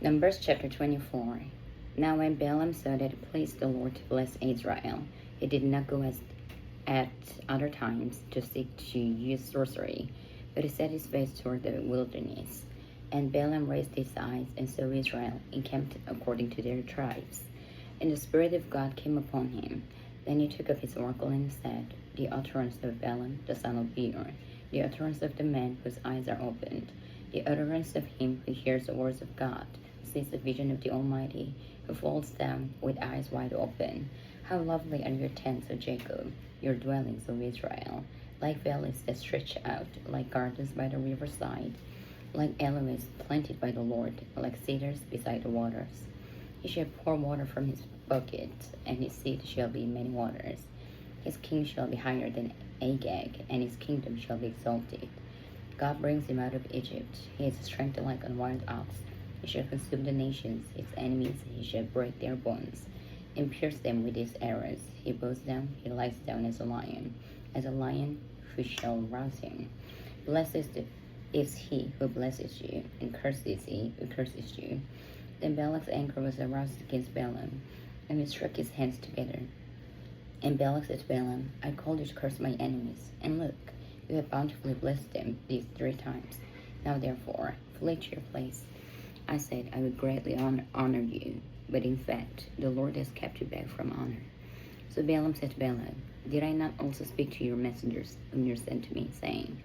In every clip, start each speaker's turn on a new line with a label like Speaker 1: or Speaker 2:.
Speaker 1: Numbers chapter 24. Now when Balaam saw that it pleased the Lord to bless Israel, he did not go as at other times to seek to use sorcery, but he set his face toward the wilderness. And Balaam raised his eyes and saw Israel encamped according to their tribes. And the Spirit of God came upon him. Then he took up his oracle and said, The utterance of Balaam the son of Beor, the utterance of the man whose eyes are opened, the utterance of him who hears the words of God, sees the vision of the Almighty, who falls down with eyes wide open. How lovely are your tents, O Jacob, your dwellings, O Israel, like valleys that stretch out, like gardens by the riverside, like aloes planted by the Lord, like cedars beside the waters. He shall pour water from his bucket, and his seat shall be many waters. His king shall be higher than Agag, and his kingdom shall be exalted. God brings him out of Egypt. He is strengthened like a wild ox. He shall consume the nations, his enemies. He shall break their bones and pierce them with his arrows. He bows down, he lies down as a lion who shall rouse him. Blessed is he who blesses you, and cursed is he who curses you. Then Balak's anger was aroused against Balaam, and he struck his hands together. And Balak said to Balaam, I called you to curse my enemies, and look, you have bountifully blessed them these 3 times. Now therefore, flee to your place. I said I would greatly honor you, but in fact, the Lord has kept you back from honor. So Balaam said to Balak, Did I not also speak to your messengers whom you sent to me, saying,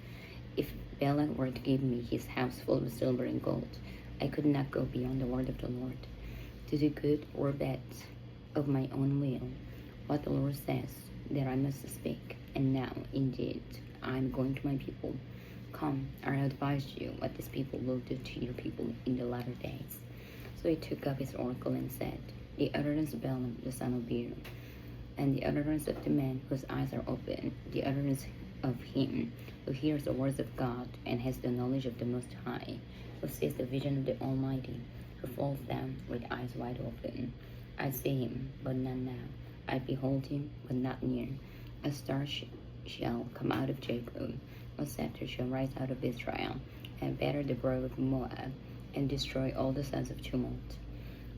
Speaker 1: If Balak were to give me his house full of silver and gold, I could not go beyond the word of the Lord, to do good or bad of my own will, what the Lord says, that I must speak. And now, indeed, I am going to my people. Come, I advise you what this people will do to your people in the latter days. So he took up his oracle and said, The utterance of Balaam the son of Beor, and the utterance of the man whose eyes are open, the utterance of him who hears the words of God and has the knowledge of the Most High, who sees the vision of the Almighty, who falls down with eyes wide open. I see him, but not now. I behold him, but not near. A star shall come out of Jacob, a scepter shall rise out of Israel, and batter the brow of Moab, and destroy all the sons of tumult.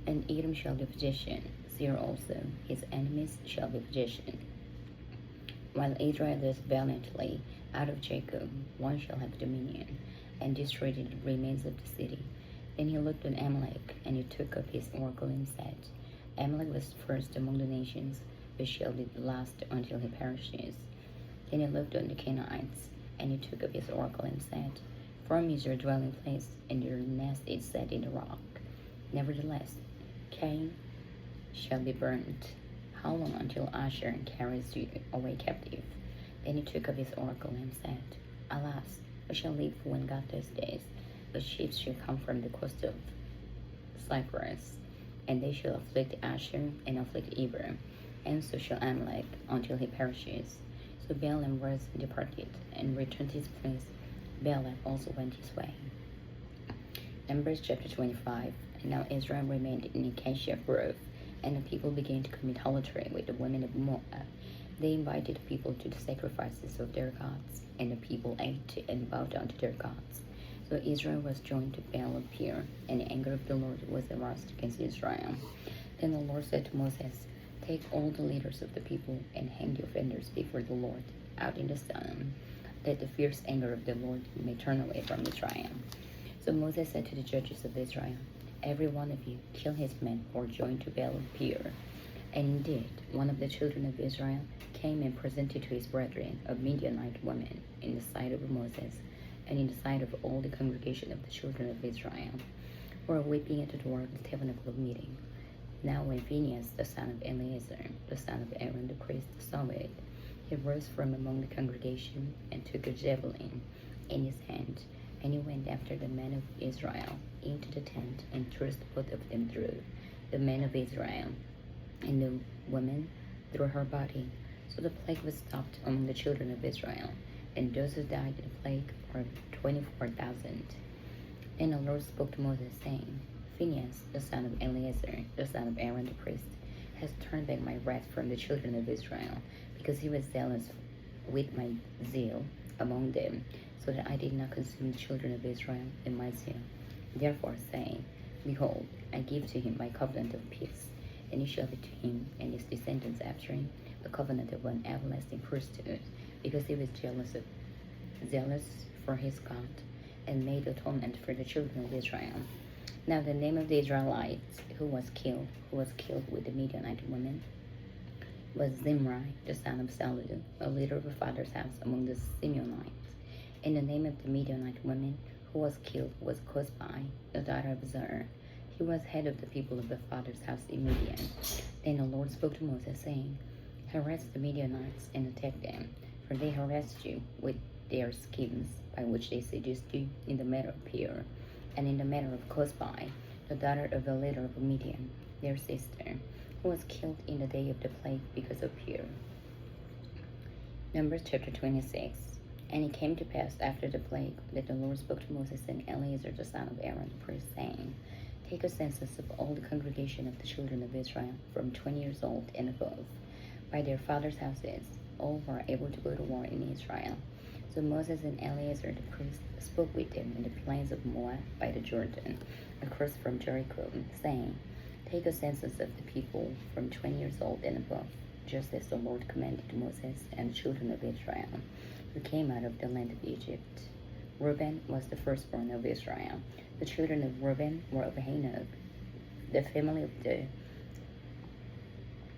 Speaker 1: And Edom shall be possession, Seir also, his enemies shall be possession. While Israel lives valiantly out of Jacob, one shall have dominion, and destroy the remains of the city. Then he looked on Amalek, and he took up his oracle and said, Amalek was first among the nations, but shall be last until he perishes. Then he looked on the Canaanites, and he took up his oracle and said, Firm is your dwelling place, and your nest is set in the rock. Nevertheless, Cain shall be burnt. How long until Asher carries you away captive? Then he took up his oracle and said, Alas, we shall live when God does this. But ships shall come from the coast of Cyprus, and they shall afflict Asher and afflict Eber, and so shall Amalek until he perishes. So Balaam rose and departed, and returned to his place. Balak also went his way. Numbers chapter 25. And now Israel remained in Acacia Grove, and the people began to commit adultery with the women of Moab. They invited the people to the sacrifices of their gods, and the people ate and bowed down to their gods. So Israel was joined to Baal of Peor, and the anger of the Lord was aroused against Israel. Then the Lord said to Moses, Take all the leaders of the people and hang the offenders before the Lord out in the sun, that the fierce anger of the Lord may turn away from Israel. So Moses said to the judges of Israel, Every one of you kill his men who are joined to Baal of Peor. And indeed, one of the children of Israel came and presented to his brethren a Midianite woman in the sight of Moses, and in the sight of all the congregation of the children of Israel, who were weeping at the door of the tabernacle of meeting. Now when Phinehas, the son of Eleazar, the son of Aaron the priest, saw it, he rose from among the congregation and took a javelin in his hand, and he went after the men of Israel into the tent and thrust both of them through, the men of Israel, and the woman through her body. So the plague was stopped among the children of Israel, and those who died in the plague were 24,000. And the Lord spoke to Moses, saying, Phinehas, the son of Eleazar, the son of Aaron the priest, has turned back my wrath from the children of Israel, because he was zealous with my zeal among them, so that I did not consume the children of Israel in my zeal. Therefore say, Behold, I give to him my covenant of peace, and he shall be to him and his descendants after him a covenant of an everlasting priesthood, because he was zealous for his God, and made atonement for the children of Israel. Now the name of the Israelites who was killed with the Midianite woman, was Zimri, the son of Salu, a leader of a father's house among the Simeonites. And the name of the Midianite woman who was killed was Cosbi, the daughter of Zer. He was head of the people of the father's house in Midian. Then the Lord spoke to Moses, saying, Harass the Midianites and attack them, for they harassed you with their schemes, by which they seduced you in the matter of Peor, and in the matter of Cosbi, the daughter of the leader of Midian, their sister, who was killed in the day of the plague because of Peor. Numbers chapter 26. And it came to pass after the plague that the Lord spoke to Moses and Eleazar the son of Aaron the priest, saying, Take a census of all the congregation of the children of Israel from 20 years old and above, by their fathers' houses, all who are able to go to war in Israel. So Moses and Eleazar the priest spoke with them in the plains of Moab by the Jordan, across from Jericho, saying, Take a census of the people from 20 years old and above, just as the Lord commanded Moses and the children of Israel, who came out of the land of Egypt. Reuben was the firstborn of Israel. The children of Reuben were of Hanok, the family of the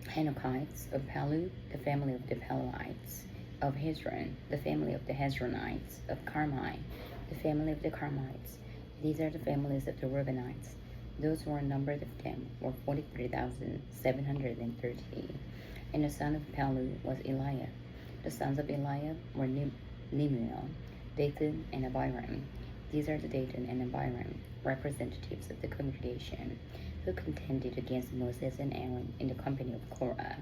Speaker 1: Hanokites, of Palu, the family of the Paluites, of Hezron, the family of the Hezronites, of Carmi, the family of the Carmites. These are the families of the Reubenites. Those who were numbered of them were 43,730. And the son of Palu was Eliab. The sons of Eliab were Nemuel, Dathan, and Abiram. These are the Dathan and Abiram, representatives of the congregation, who contended against Moses and Aaron in the company of Korah,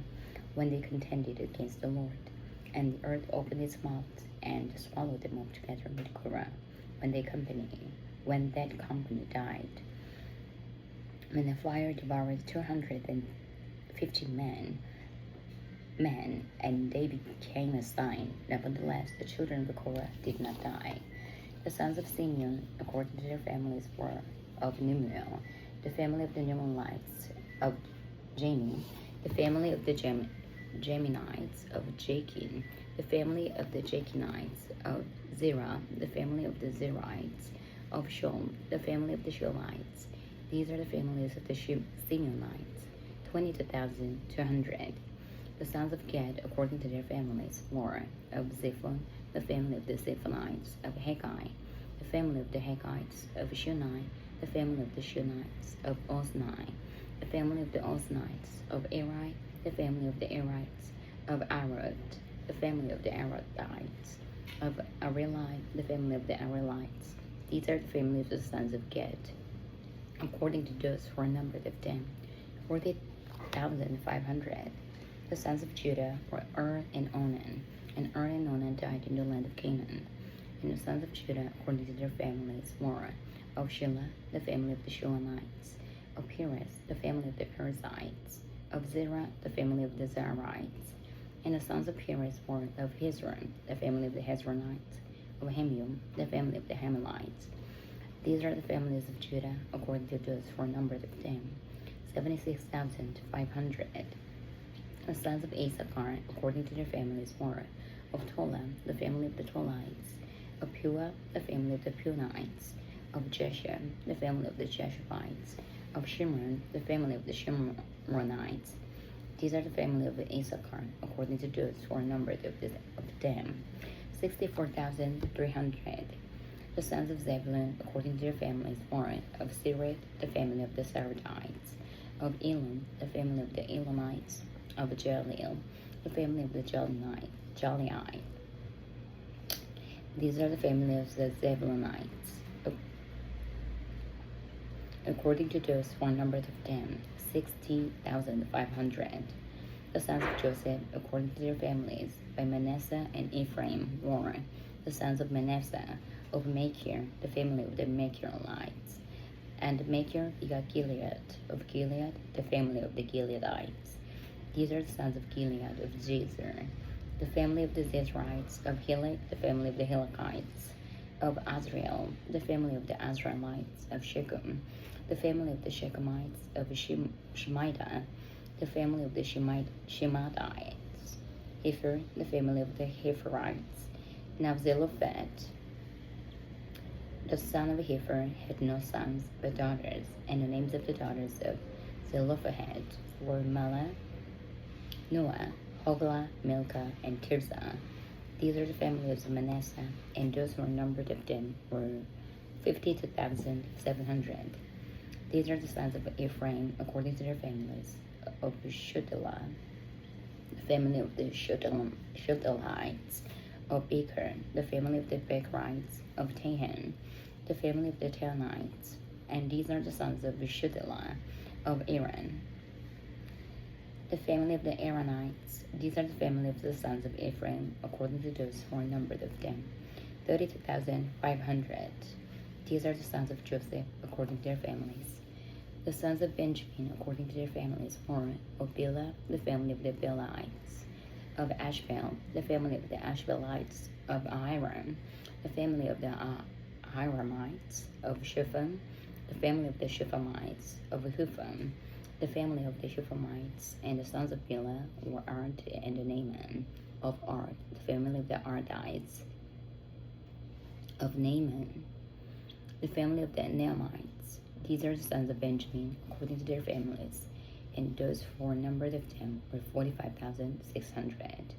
Speaker 1: when they contended against the Lord. And the earth opened its mouth and swallowed them up together with Korah, when that company died. When the fire devoured 250 men, and they became a sign. Nevertheless, the children of Korah did not die. The sons of Simeon, according to their families, were of Nemuel, the family of the Nemuelites, of Jamin, the family of the Jaminites, of Jachin, the family of the Jachinites, of Zerah, the family of the Zerites, of Shom, the family of the Sholites. These are the families of the Simeonites, 22,200. The sons of Gad, according to their families, were of Zephon, the family of the Zephonites, of Haggai, the family of the Haggites, of Shunai, the family of the Shunites, of Ozni, the family of the Oznites, of Eri, the family of the Erites, of Arad, the family of the Aradites, of Areli, the family of the Arelites. These are the families of the sons of Gad, according to those who are numbered of them, 40,500. The sons of Judah were and Onan, and and Onan died in the land of Canaan. And the sons of Judah, according to their families, were of Shelah, the family of the Shelamites, of Perez, the family of the Perizzites, of Zerah, the family of the Zerites. And the sons of Perez were of Hezron, the family of the Hezronites, of Hamium, the family of the Hamalites. These are the families of Judah, according to those who are numbered of them, 76,500. The sons of Issachar, according to their families, were of Tola, the family of the Tolites, of Puah, the family of the Punites, of Jeshem, the family of the Jeshebites, of Shimron, the family of the Shimronites. These are the family of the Issachar, according to those who are numbered of them, 64,300. The sons of Zebulun, according to their families, were of Sirith, the family of the Saradites, of Elam, the family of the Elamites, of Jaleel, the family of the Jalii. These are the families of the Zebulunites, according to those who are numbered of them, 60,500. The sons of Joseph, according to their families, by Manasseh and Ephraim, were the sons of Manasseh, of Machir, the family of the Machirites. And Machir begot Gilead, of Gilead, the family of the Gileadites. These are the sons of Gilead, of Jezer, the family of the Zezrites, of Helek, the family of the Helekites, of Azrael, the family of the Azraelites of Shechem, the family of the Shechemites of Shemida, the family of the Shemadites, Hefer, the family of the Heferites. Now Zelophehad, the son of Hefer, had no sons but daughters, and the names of the daughters of Zelophehad were Mahlah, Noah, Hoglah, Milcah, and Tirzah. These are the families of Manasseh, and those who were numbered of them were 52,700. These are the sons of Ephraim, according to their families, of Shutelah, the family of the Shutelites, of Becher, the family of the Becherites, of Tahan, the family of the Tahanites. And these are the sons of Shutelah, of Aaron, the family of the Aaronites. These are the family of the sons of Ephraim, according to those who are numbered of them, 32,500. These are the sons of Joseph, according to their families. The sons of Benjamin, according to their families, were of Bela, the family of the Belites, of Ashbel, the family of the Ashbelites, of Hiram, the family of the Hiramites, of Shuphan, the family of the Shuphamites, of Hupham, the family of the Shuphamites. And the sons of Bela were Ard and Naaman, of Ard, the family of the Ardites, of Naaman, the family of the Naamites. These are the sons of Benjamin, according to their families, and those who were numbered of them were 45,600.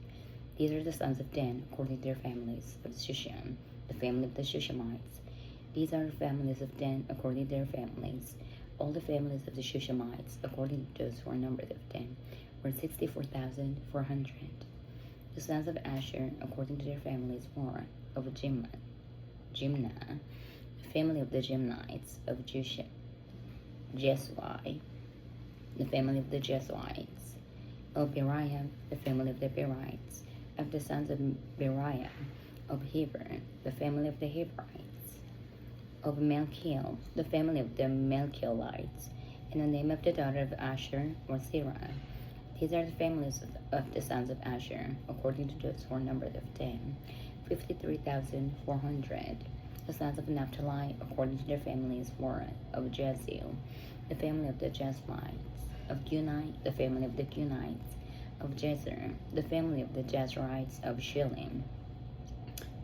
Speaker 1: These are the sons of Dan, according to their families, of Shushan, the family of the Shushamites. These are the families of Dan, according to their families. All the families of the Shushamites, according to those who were numbered of them, were 64,400. The sons of Asher, according to their families, were of Jimnah, the family of the Jimnites, of Jesui, the family of the Jesuites, of Beriah, the family of the Berites, of the sons of Beriah, of Heber, the family of the Heberites, of Malchiel, the family of the Malchielites, and the name of the daughter of Asher was Sarah. These are the families of the sons of Asher, according to those who are numbered of them, 53,400. The sons of Naphtali, according to their families, were of Jeziel, the family of the Jezmites, of Guni, the family of the Gunites, of Jezer, the family of the Jezerites, of Shillim,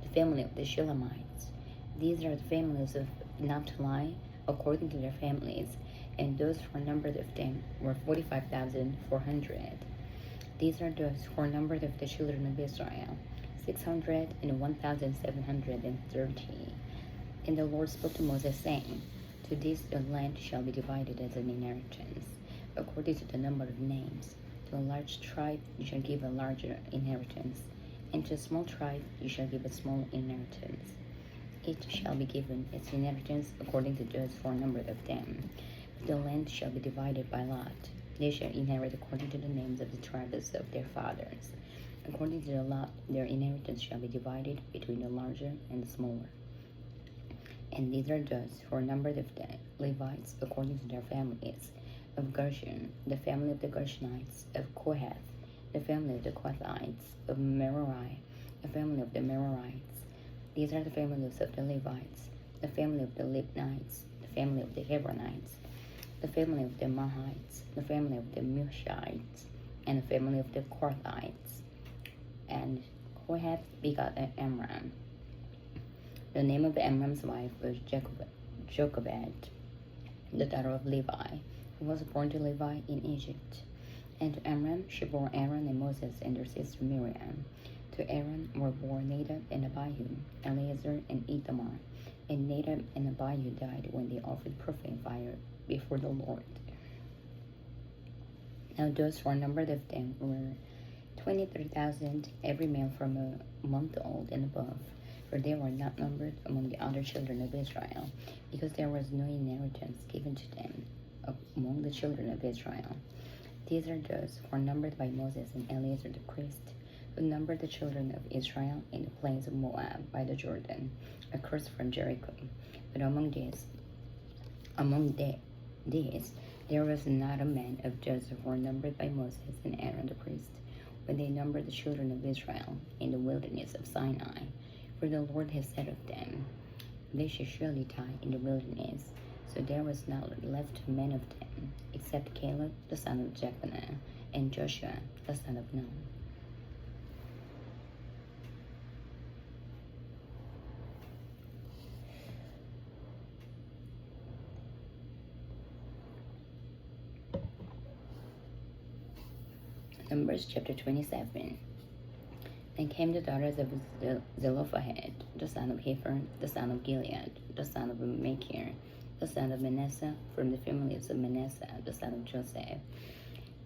Speaker 1: the family of the Shillamites. These are the families of Naphtali, according to their families, and those who were numbered of them were 45,400. These are those who were numbered of the children of Israel, 601,730. And the Lord spoke to Moses, saying, To this the land shall be divided as an inheritance, according to the number of names. To a large tribe you shall give a larger inheritance, and to a small tribe you shall give a small inheritance. Each shall be given its inheritance according to those who are numbered of them. But the land shall be divided by lot. They shall inherit according to the names of the tribes of their fathers. According to the lot, their inheritance shall be divided between the larger and the smaller. And these are those who are numbered of the Levites according to their families. Of Gershon, the family of the Gershonites, of Kohath, the family of the Kohathites, of Merari, the family of the Merarites. These are the families of the Levites, the family of the Libnites, the family of the Hebronites, the family of the Mahites, the family of the Mushites, and the family of the Korthites. And Kohath begot Amram. The name of Amram's wife was Jochebed, the daughter of Levi, who was born to Levi in Egypt. And to Amram she bore Aaron and Moses and their sister Miriam. To Aaron were born Nadab and Abihu, Eleazar and Ithamar. And Nadab and Abihu died when they offered profane fire before the Lord. Now those who were numbered of them were 23,000, every male from a month old and above. For they were not numbered among the other children of Israel, because there was no inheritance given to them among the children of Israel. These are those who were numbered by Moses and Eleazar the priest, who numbered the children of Israel in the plains of Moab by the Jordan, across from Jericho. But among these, there was not a man of those who were numbered by Moses and Aaron the priest, when they numbered the children of Israel in the wilderness of Sinai. For the Lord has said of them, they should surely die in the wilderness. So there was not left a man of them, except Caleb the son of Jephunneh, and Joshua the son of Nun. Numbers chapter 27. Then came the daughters of Zelophehad, the son of Hefer, the son of Gilead, the son of Machir, the son of Manasseh, from the families of Manasseh, the son of Joseph.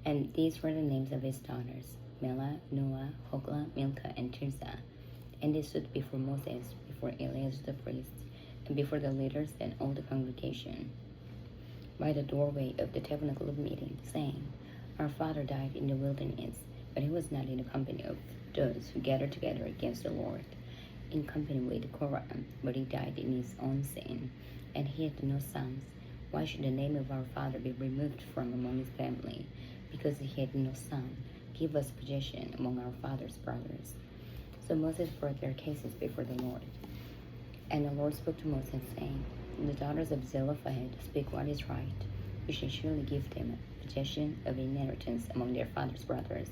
Speaker 1: And these were the names of his daughters, Mela, Noah, Hoglah, Milcah, and Tirzah. And they stood before Moses, before Eleazar the priest, and before the leaders and all the congregation, by the doorway of the tabernacle of meeting, saying, Our father died in the wilderness, but he was not in the company of those who gathered together against the Lord, in company with Korah, but he died in his own sin, and he had no sons. Why should the name of our father be removed from among his family? Because he had no son. Give us possession among our father's brothers. So Moses brought their cases before the Lord. And the Lord spoke to Moses, saying, The daughters of Zelophehad speak what is right. You shall surely give them possession of inheritance among their father's brothers,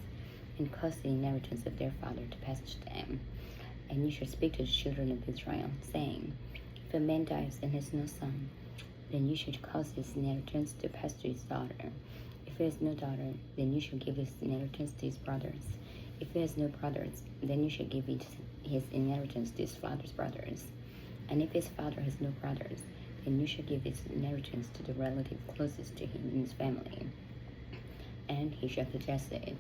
Speaker 1: and cause the inheritance of their father to pass to them. And you shall speak to the children of Israel, saying, If a man dies and has no son, then you should cause his inheritance to pass to his daughter. If he has no daughter, then you shall give his inheritance to his brothers. If he has no brothers, then you shall give his inheritance to his father's brothers. And if his father has no brothers, then you shall give his inheritance to the relative closest to him in his family, and he shall possess it.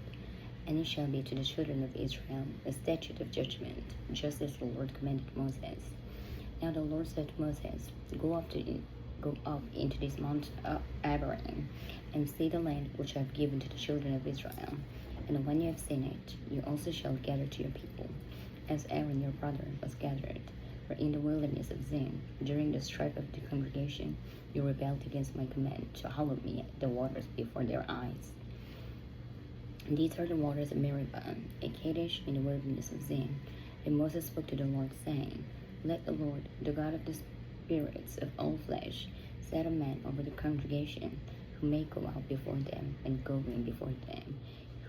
Speaker 1: And it shall be to the children of Israel a statute of judgment, just as the Lord commanded Moses. Now the Lord said to Moses, Go up into this mount Abraham, and see the land which I have given to the children of Israel. And when you have seen it, you also shall gather to your people, as Aaron your brother was gathered. For in the wilderness of Zin, during the strife of the congregation, you rebelled against my command to hallow me the waters before their eyes. And these are the waters of Meribah, a Kadesh in the wilderness of Zin. And Moses spoke to the Lord, saying, Let the Lord, the God of the spirits of all flesh, set a man over the congregation, who may go out before them and go in before them,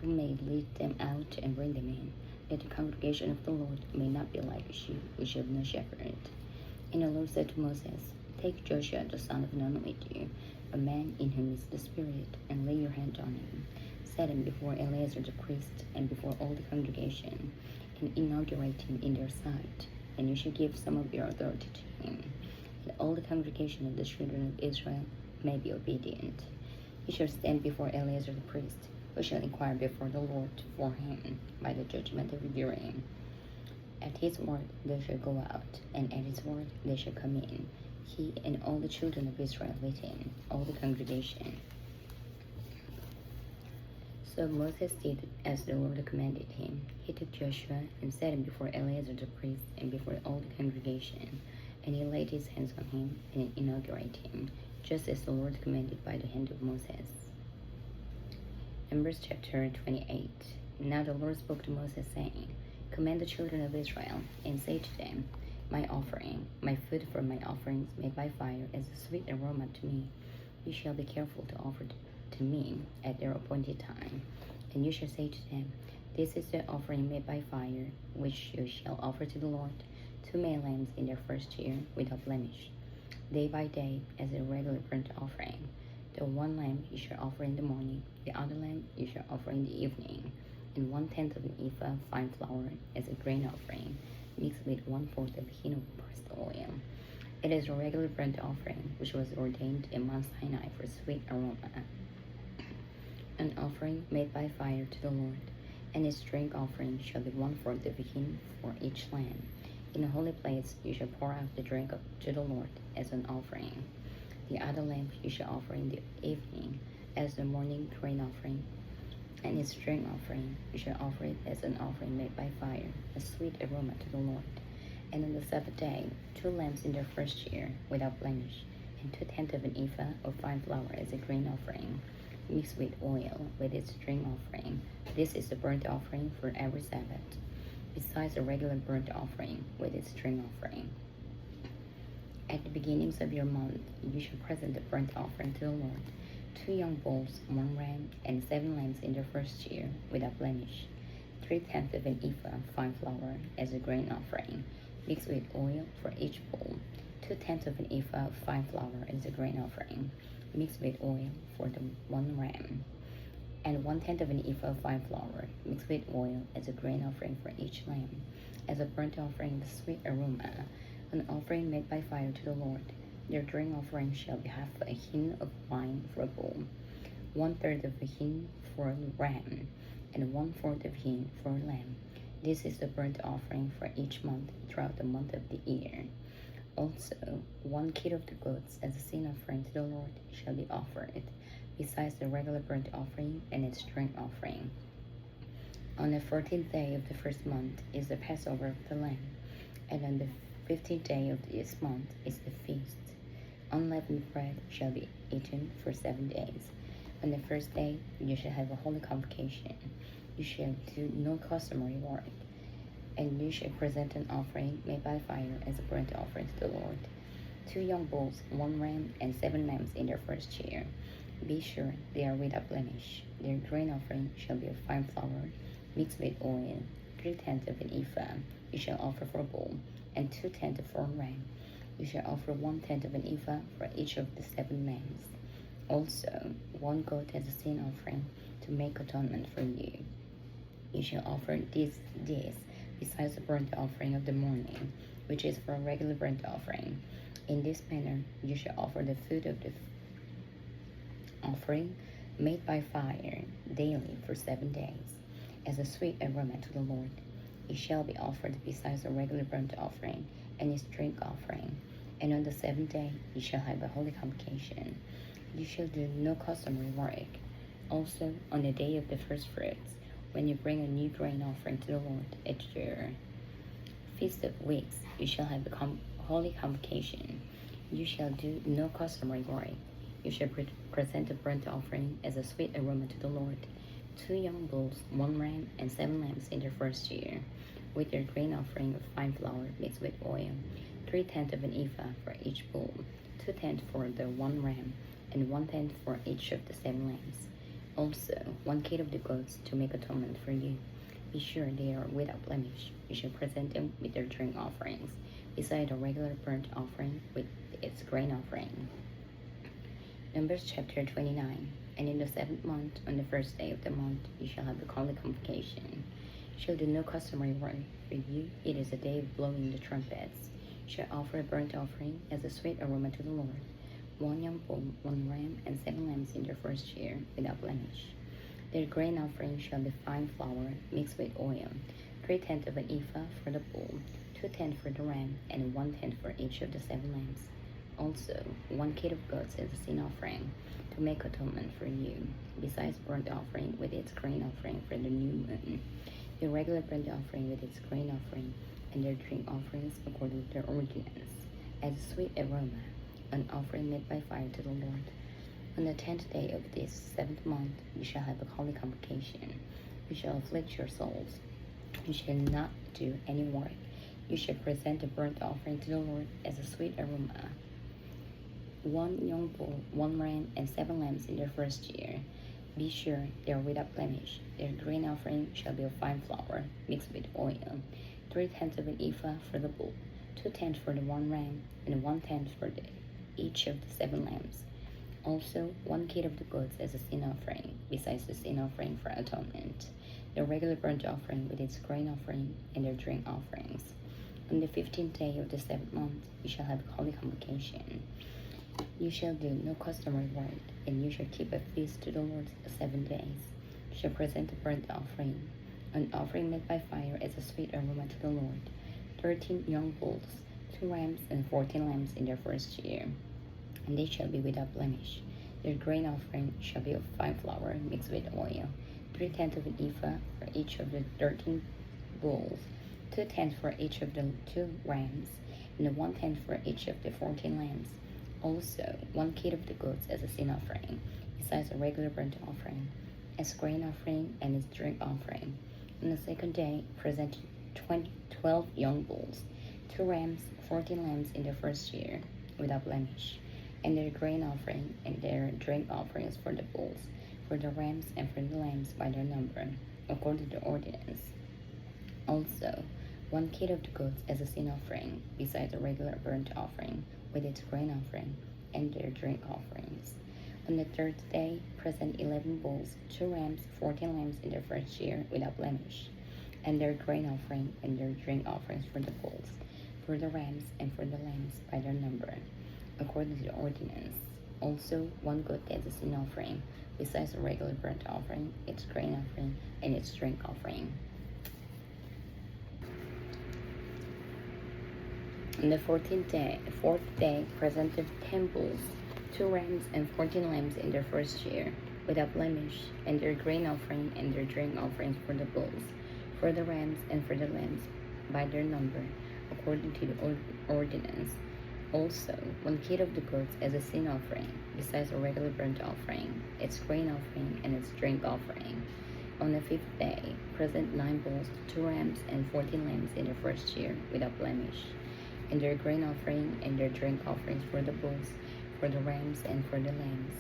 Speaker 1: who may lead them out and bring them in, that the congregation of the Lord may not be like a sheep which have no shepherd. And the Lord said to Moses, Take Joshua the son of Nun with you, a man in whom is the Spirit, and lay your hand on him. Set him before Eleazar the priest, and before all the congregation, and inaugurate him in their sight. And you shall give some of your authority to him, that all the congregation of the children of Israel may be obedient. He shall stand before Eleazar the priest, who shall inquire before the Lord for him by the judgment of Urim. At his word they shall go out, and at his word they shall come in, he and all the children of Israel with him, all the congregation. So Moses did as the Lord commanded him. He took Joshua and set him before Eleazar the priest and before all the congregation, and he laid his hands on him and inaugurated him, just as the Lord commanded by the hand of Moses. Numbers chapter 28. Now the Lord spoke to Moses, saying, Command the children of Israel, and say to them, My offering, my food for my offerings made by fire, is a sweet aroma to me. You shall be careful to offer to me at their appointed time. And you shall say to them, This is the offering made by fire, which you shall offer to the Lord, 2 male lambs in their first year, without blemish, day by day, as a regular burnt offering. The one lamb you shall offer in the morning, the other lamb you shall offer in the evening, and 1/10 of an ephah of fine flour as a grain offering, mixed with 1/4 of a hin of pressed oil. It is a regular burnt offering, which was ordained in Mount Sinai for sweet aroma, an offering made by fire to the Lord. And its drink offering shall be 1/4 of a hin for each lamb. In the holy place you shall pour out the drink to the Lord as an offering. The other lamb you shall offer in the evening as the morning grain offering, and its drink offering you shall offer it as an offering made by fire, a sweet aroma to the Lord. And on the Sabbath day, 2 lambs in their first year, without blemish, and 2/10 of an ephah of fine flour as a grain offering, mixed with oil, with its drink offering. This is the burnt offering for every Sabbath, besides the regular burnt offering with its drink offering. At the beginnings of your month, you shall present the burnt offering to the Lord, 2 young bulls, 1 ram, and 7 lambs in their first year, without blemish. 3/10 of an ephah of fine flour as a grain offering, mixed with oil for each bull. 2/10 of an ephah of fine flour as a grain offering, mixed with oil for the 1 ram. And 1/10 of an ephah of fine flour, mixed with oil as a grain offering for each lamb, as a burnt offering of sweet aroma, an offering made by fire to the Lord. Their drink offering shall be half a hin of wine for a bull, 1/3 of a hin for a ram, and 1/4 of a hin for a lamb. This is the burnt offering for each month throughout the month of the year. Also, 1 kid of the goats as a sin offering to the Lord shall be offered, besides the regular burnt offering and its drink offering. On the 14th day of the first month is the Passover of the Lamb, and on the 15th day of this month is the feast. Unleavened bread shall be eaten for 7 days. On the first day you shall have a holy convocation. You shall do no customary work, and you shall present an offering made by fire as a burnt offering to the Lord. 2 young bulls, 1 ram, and 7 lambs in their first year. Be sure they are without blemish. Their grain offering shall be of fine flour, mixed with oil, 3/10 of an ephah. You shall offer for a bull, and 2/10 for a ram. You shall offer 1/10 of an ephah for each of the 7 lambs. Also, 1 goat as a sin offering to make atonement for you. You shall offer this besides the burnt offering of the morning, which is for a regular burnt offering. In this manner you shall offer the food of the offering made by fire daily for 7 days, as a sweet aroma to the Lord. It shall be offered besides the regular burnt offering and its drink offering. And on the 7th day you shall have a holy convocation. You shall do no customary work. Also, on the day of the first fruits, when you bring a new grain offering to the Lord at your Feast of Weeks, you shall have a holy convocation. You shall do no customary work. You shall present a burnt offering as a sweet aroma to the Lord, 2 young bulls, 1 ram, and 7 lambs in their first year, with their grain offering of fine flour mixed with oil, 3/10 of an ephah for each bull, 2/10 for the 1 ram, and 1/10 for each of the 7 lambs. Also, 1 kid of the goats to make atonement for you. Be sure they are without blemish. You shall present them with their drink offerings, beside a regular burnt offering with its grain offering. Numbers chapter 29. And in the 7th month, on the first day of the month, you shall have the holy convocation. You shall do no customary work. For you it is a day of blowing the trumpets. You shall offer a burnt offering as a sweet aroma to the Lord, 1 young bull, 1 ram, and 7 lambs in their first year, without blemish. Their grain offering shall be fine flour mixed with oil, 3/10 of an ephah for the bull, 2/10 for the ram, and 1/10 for each of the 7 lambs. Also, 1 kid of goats as a sin offering to make atonement for you, besides burnt offering with its grain offering for the new moon, the regular burnt offering with its grain offering, and their drink offerings according to their ordinance, as a sweet aroma, an offering made by fire to the Lord. On the 10th day of this 7th month you shall have a holy convocation. You shall afflict your souls. You shall not do any work. You shall present a burnt offering to the Lord as a sweet aroma. 1 young bull, 1 ram, and 7 lambs in their first year. Be sure they are without blemish. Their grain offering shall be of fine flour mixed with oil, 3/10 of an ephah for the bull, 2/10 for the 1 ram, and 1/10 for each of the 7 lambs. Also, 1 kid of the goats as a sin offering, besides the sin offering for atonement, the regular burnt offering with its grain offering and their drink offerings. On the 15th day of the 7th month you shall have a holy convocation. You shall do no customary work, and you shall keep a feast to the Lord 7 days. You shall present a burnt offering, an offering made by fire as a sweet aroma to the Lord, 13 young bulls, 2 rams, and 14 lambs in their first year, and they shall be without blemish. Their grain offering shall be of fine flour mixed with oil, 3/10 of an ephah for each of the 13 bulls, 2/10 for each of the 2 rams, and 1/10 for each of the 14 lambs. Also, 1 kid of the goats as a sin offering, besides a regular burnt offering, as grain offering and its drink offering. On the 2nd day, present 12 young bulls, 2 rams, 14 lambs in their first year, without blemish, and their grain offering and their drink offerings for the bulls, for the rams and for the lambs by their number, according to the ordinance. Also, 1 kid of the goats as a sin offering, besides a regular burnt offering, with its grain offering and their drink offerings. On the third day, present 11 bulls, 2 rams, 14 lambs in their first year, without blemish, and their grain offering and their drink offerings for the bulls, for the rams and for the lambs by their number, according to the ordinance. Also, 1 goat as a sin offering, besides a regular burnt offering, its grain offering, and its drink offering. On the fourth day, presented 10 bulls, 2 rams, and 14 lambs in their first year, without blemish, and their grain offering and their drink offerings for the bulls, for the rams and for the lambs by their number, according to the ordinance. Also, 1 kid of the goats as a sin offering, besides a regular burnt offering, its grain offering, and its drink offering. On the fifth day, present 9 bulls, 2 rams, and 14 lambs in their first year, without blemish, and their grain offering and their drink offerings for the bulls, for the rams, and for the lambs,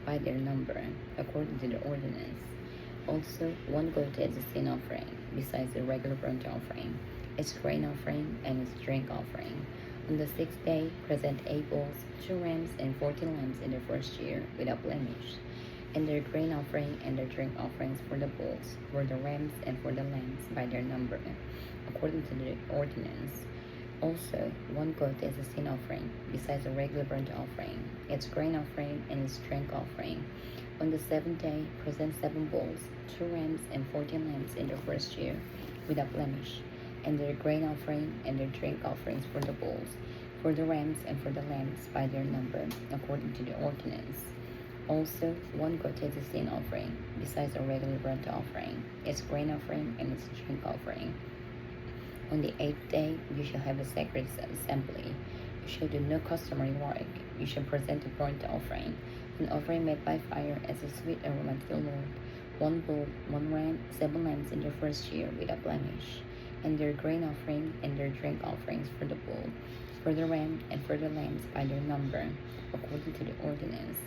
Speaker 1: by their number, according to the ordinance. Also, 1 goat as a sin offering, besides the regular burnt offering, its grain offering, and its drink offering. On the sixth day, present 8 bulls, 2 rams, and 14 lambs in their first year, without blemish, and their grain offering and their drink offerings for the bulls, for the rams, and for the lambs, by their number, according to the ordinance. Also, 1 goat as a sin offering, besides a regular burnt offering, its grain offering, and its drink offering. On the seventh day, present 7 bulls, 2 rams, and 14 lambs in their first year, without blemish, and their grain offering and their drink offerings for the bulls, for the rams, and for the lambs by their number, according to the ordinance. Also, 1 goat as a sin offering, besides a regular burnt offering, its grain offering, and its drink offering. On the 8th day, you shall have a sacred assembly. You shall do no customary work. You shall present a burnt offering, an offering made by fire as a sweet aroma to the Lord. 1 bull, 1 ram, 7 lambs in their first year, without blemish, and their grain offering and their drink offerings for the bull, for the ram, and for the lambs by their number, according to the ordinance.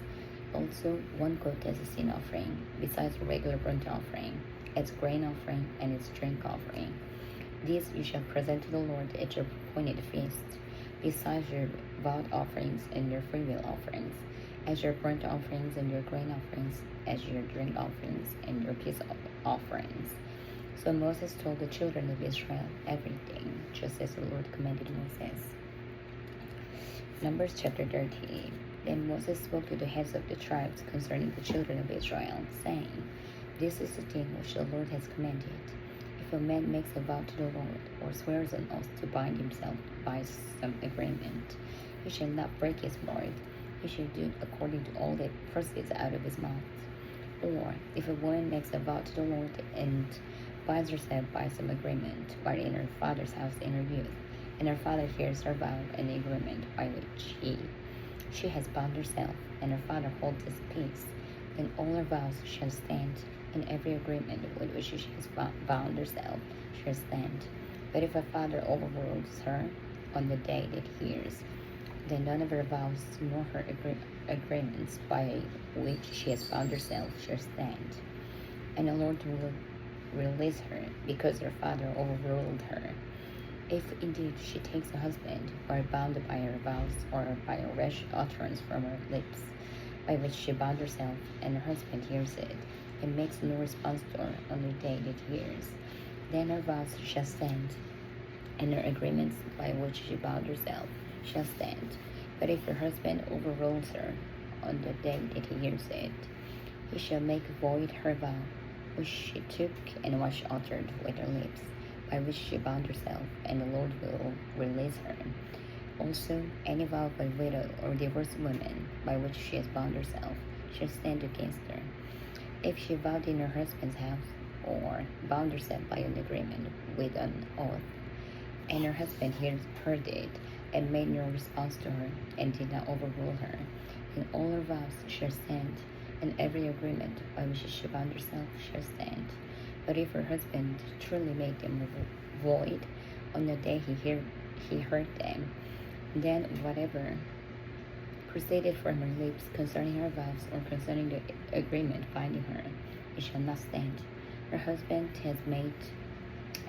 Speaker 1: Also, 1 goat as a sin offering, besides a regular burnt offering, its grain offering, and its drink offering. These you shall present to the Lord at your appointed feast, besides your vow offerings and your freewill offerings, as your burnt offerings and your grain offerings, as your drink offerings and your peace offerings. So Moses told the children of Israel everything, just as the Lord commanded Moses. Numbers chapter 30. Then Moses spoke to the heads of the tribes concerning the children of Israel, saying, This is the thing which the Lord has commanded. If a man makes a vow to the Lord, or swears an oath to bind himself by some agreement, he shall not break his word. He shall do it according to all that proceeds out of his mouth. Or, if a woman makes a vow to the Lord and binds herself by some agreement, while in her father's house in her youth, and her father hears her vow and the agreement by which she has bound herself, and her father holds his peace, then all her vows shall stand, and every agreement with which she has bound herself shall stand. But if her father overrules her on the day that he hears, then none of her vows nor her agreements by which she has bound herself shall stand. And the Lord will release her, because her father overruled her. If indeed she takes a husband, or bound by her vows, or by a rash utterance from her lips, by which she bound herself, and her husband hears it, and makes no response to her on the day that he hears, then her vows shall stand, and her agreements by which she bound herself shall stand. But if her husband overrules her on the day that he hears it, he shall make void her vow, which she took and was uttered with her lips, by which she bound herself, and the Lord will release her. Also, any vow of a widow or divorced woman by which she has bound herself shall stand against her. If she vowed in her husband's house, or bound herself by an agreement with an oath, and her husband heard it, and made no response to her, and did not overrule her, then all her vows shall stand, and every agreement by which she bound herself shall stand. But if her husband truly made them void on the day he heard them, then whatever proceeded from her lips concerning her vows or concerning the agreement binding her, it shall not stand. Her husband has made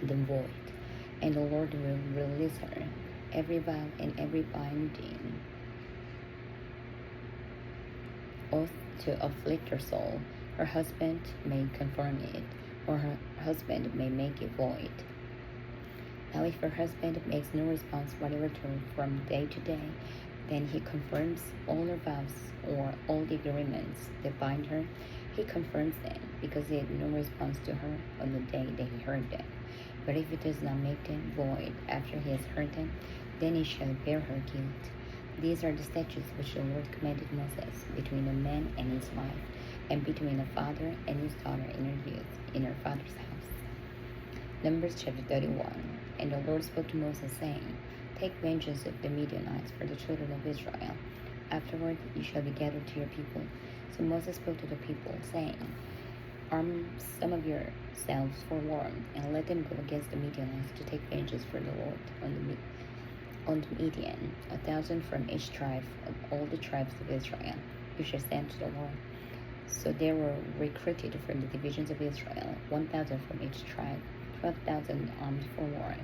Speaker 1: them void, and the Lord will release her. Every vow and every binding oath to afflict her soul, her husband may confirm it, or her husband may make it void. Now if her husband makes no response whatever to her from day to day, then he confirms all her vows or all the agreements that bind her. He confirms them because he had no response to her on the day that he heard them. But if he does not make them void after he has heard them, then he shall bear her guilt. These are the statutes which the Lord commanded Moses between a man and his wife, and between a father and his daughter in her youth, in her father's house. Numbers chapter 31. And the Lord spoke to Moses, saying, Take vengeance of the Midianites for the children of Israel. Afterward you shall be gathered to your people. So Moses spoke to the people, saying, Arm some of yourselves for war, and let them go against the Midianites to take vengeance for the Lord on the Midian, 1,000 from each tribe of all the tribes of Israel. You shall send to the war. So there were recruited from the divisions of Israel 1,000 from each tribe, 12,000 armed for war.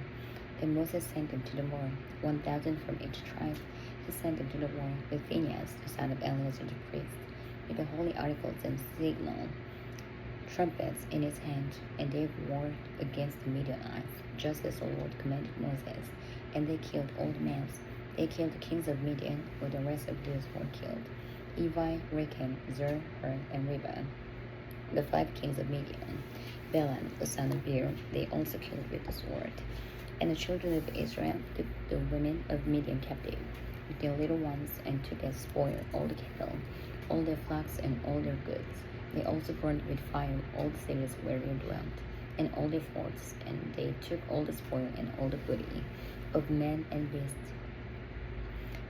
Speaker 1: Then Moses sent them to the war, 1,000 from each tribe. He sent them to the war with Phinehas, the son of Eleazar the priest, with the holy articles and signal trumpets in his hand, and they warred against the Midianites, just as the Lord commanded Moses. And they killed all the males. They killed the kings of Midian, while the rest of those were killed: Evi, Recham, Zur, Hur, and Reba, the 5 kings of Midian. Balaam, the son of Beer, they also killed with the sword. And the children of Israel took the women of Midian captive, with their little ones, and took as spoil all the cattle, all their flocks, and all their goods. They also burned with fire all the cities where they dwelt, and all their forts, and they took all the spoil and all the booty of men and beasts.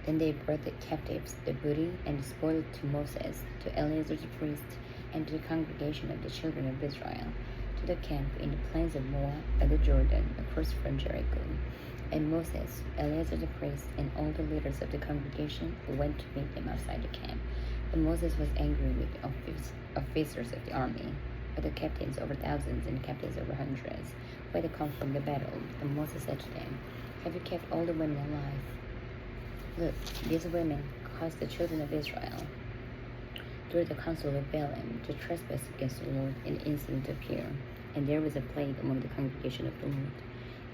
Speaker 1: Then they brought the captives, the booty, and the spoil to Moses, to Eleazar the priest, and to the congregation of the children of Israel, to the camp in the plains of Moab at the Jordan, across from Jericho. And Moses, Eleazar the priest, and all the leaders of the congregation went to meet them outside the camp. And Moses was angry with the officers of the army, with the captains over thousands and captains over hundreds, who had come from the battle. And Moses said to them, Have you kept all the women alive? Look, these women caused the children of Israel, through the counsel of Balaam, to trespass against the Lord, and insolent to appear. And there was a plague among the congregation of the Lord.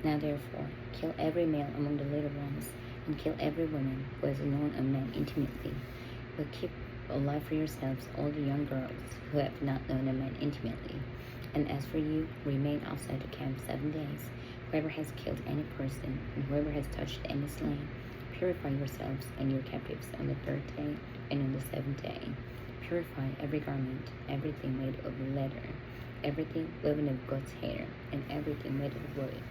Speaker 1: Now therefore, kill every male among the little ones, and kill every woman who has known a man intimately. But keep alive for yourselves all the young girls who have not known a man intimately. And as for you, remain outside the camp 7 days. Whoever has killed any person, and whoever has touched any slain, purify yourselves and your captives on the 3rd day and on the 7th day. Purify every garment, everything made of leather, everything woven of goat's hair, and everything made of wood.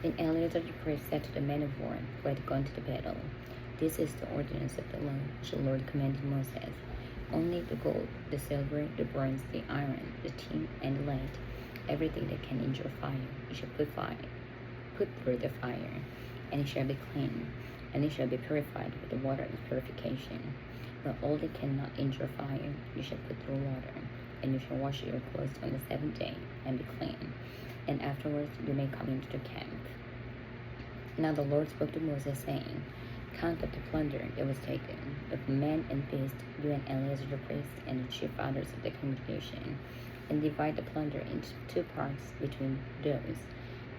Speaker 1: Then Eleazar the priest said to the men of war who had gone to the battle, This is the ordinance of the law which the Lord commanded Moses. Only the gold, the silver, the bronze, the iron, the tin, and the lead, everything that can injure fire, you shall put through the fire, and it shall be clean, and it shall be purified with the water of purification. But all that cannot injure fire, you shall put through water, and you shall wash your clothes on the 7th day, and be clean. And afterwards you may come into the camp. Now the Lord spoke to Moses, saying, Count up the plunder that was taken, of man and beast, you and Eleazar the priest, and the chief fathers of the congregation, and divide the plunder into 2 parts between those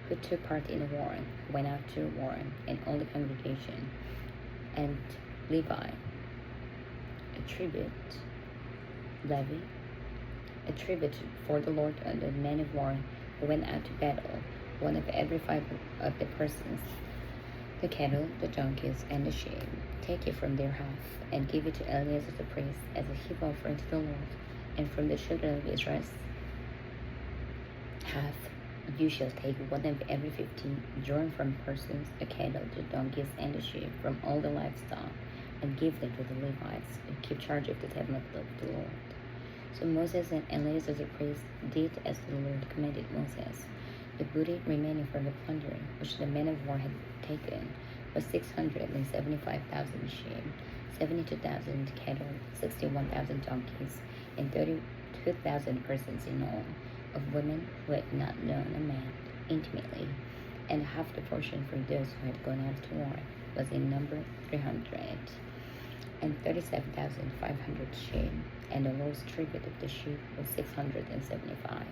Speaker 1: who took part in the war, went out to war, and all the congregation. And Levi, a tribute for the Lord on the men of war who went out to battle, 1 of every 5 of the persons, the cattle, the donkeys, and the sheep. Take it from their half, and give it to Eleazar the priest as a heap offering to the Lord. And from the children of Israel's half, you shall take 1 of every 15, drawn from persons, the cattle, the donkeys, and the sheep, from all the livestock, and give them to the Levites, who keep charge of the tabernacle of the Lord. So Moses and Eleazar the priest did as the Lord commanded Moses. The booty remaining from the plunder which the men of war had taken was 675,000 sheep, 72,000 cattle, 61,000 donkeys, and 32,000 persons in all, of women who had not known a man intimately, and half the portion for those who had gone out to war was in number 300, and 37,500 sheep, and the Lord's tribute of the sheep was 675.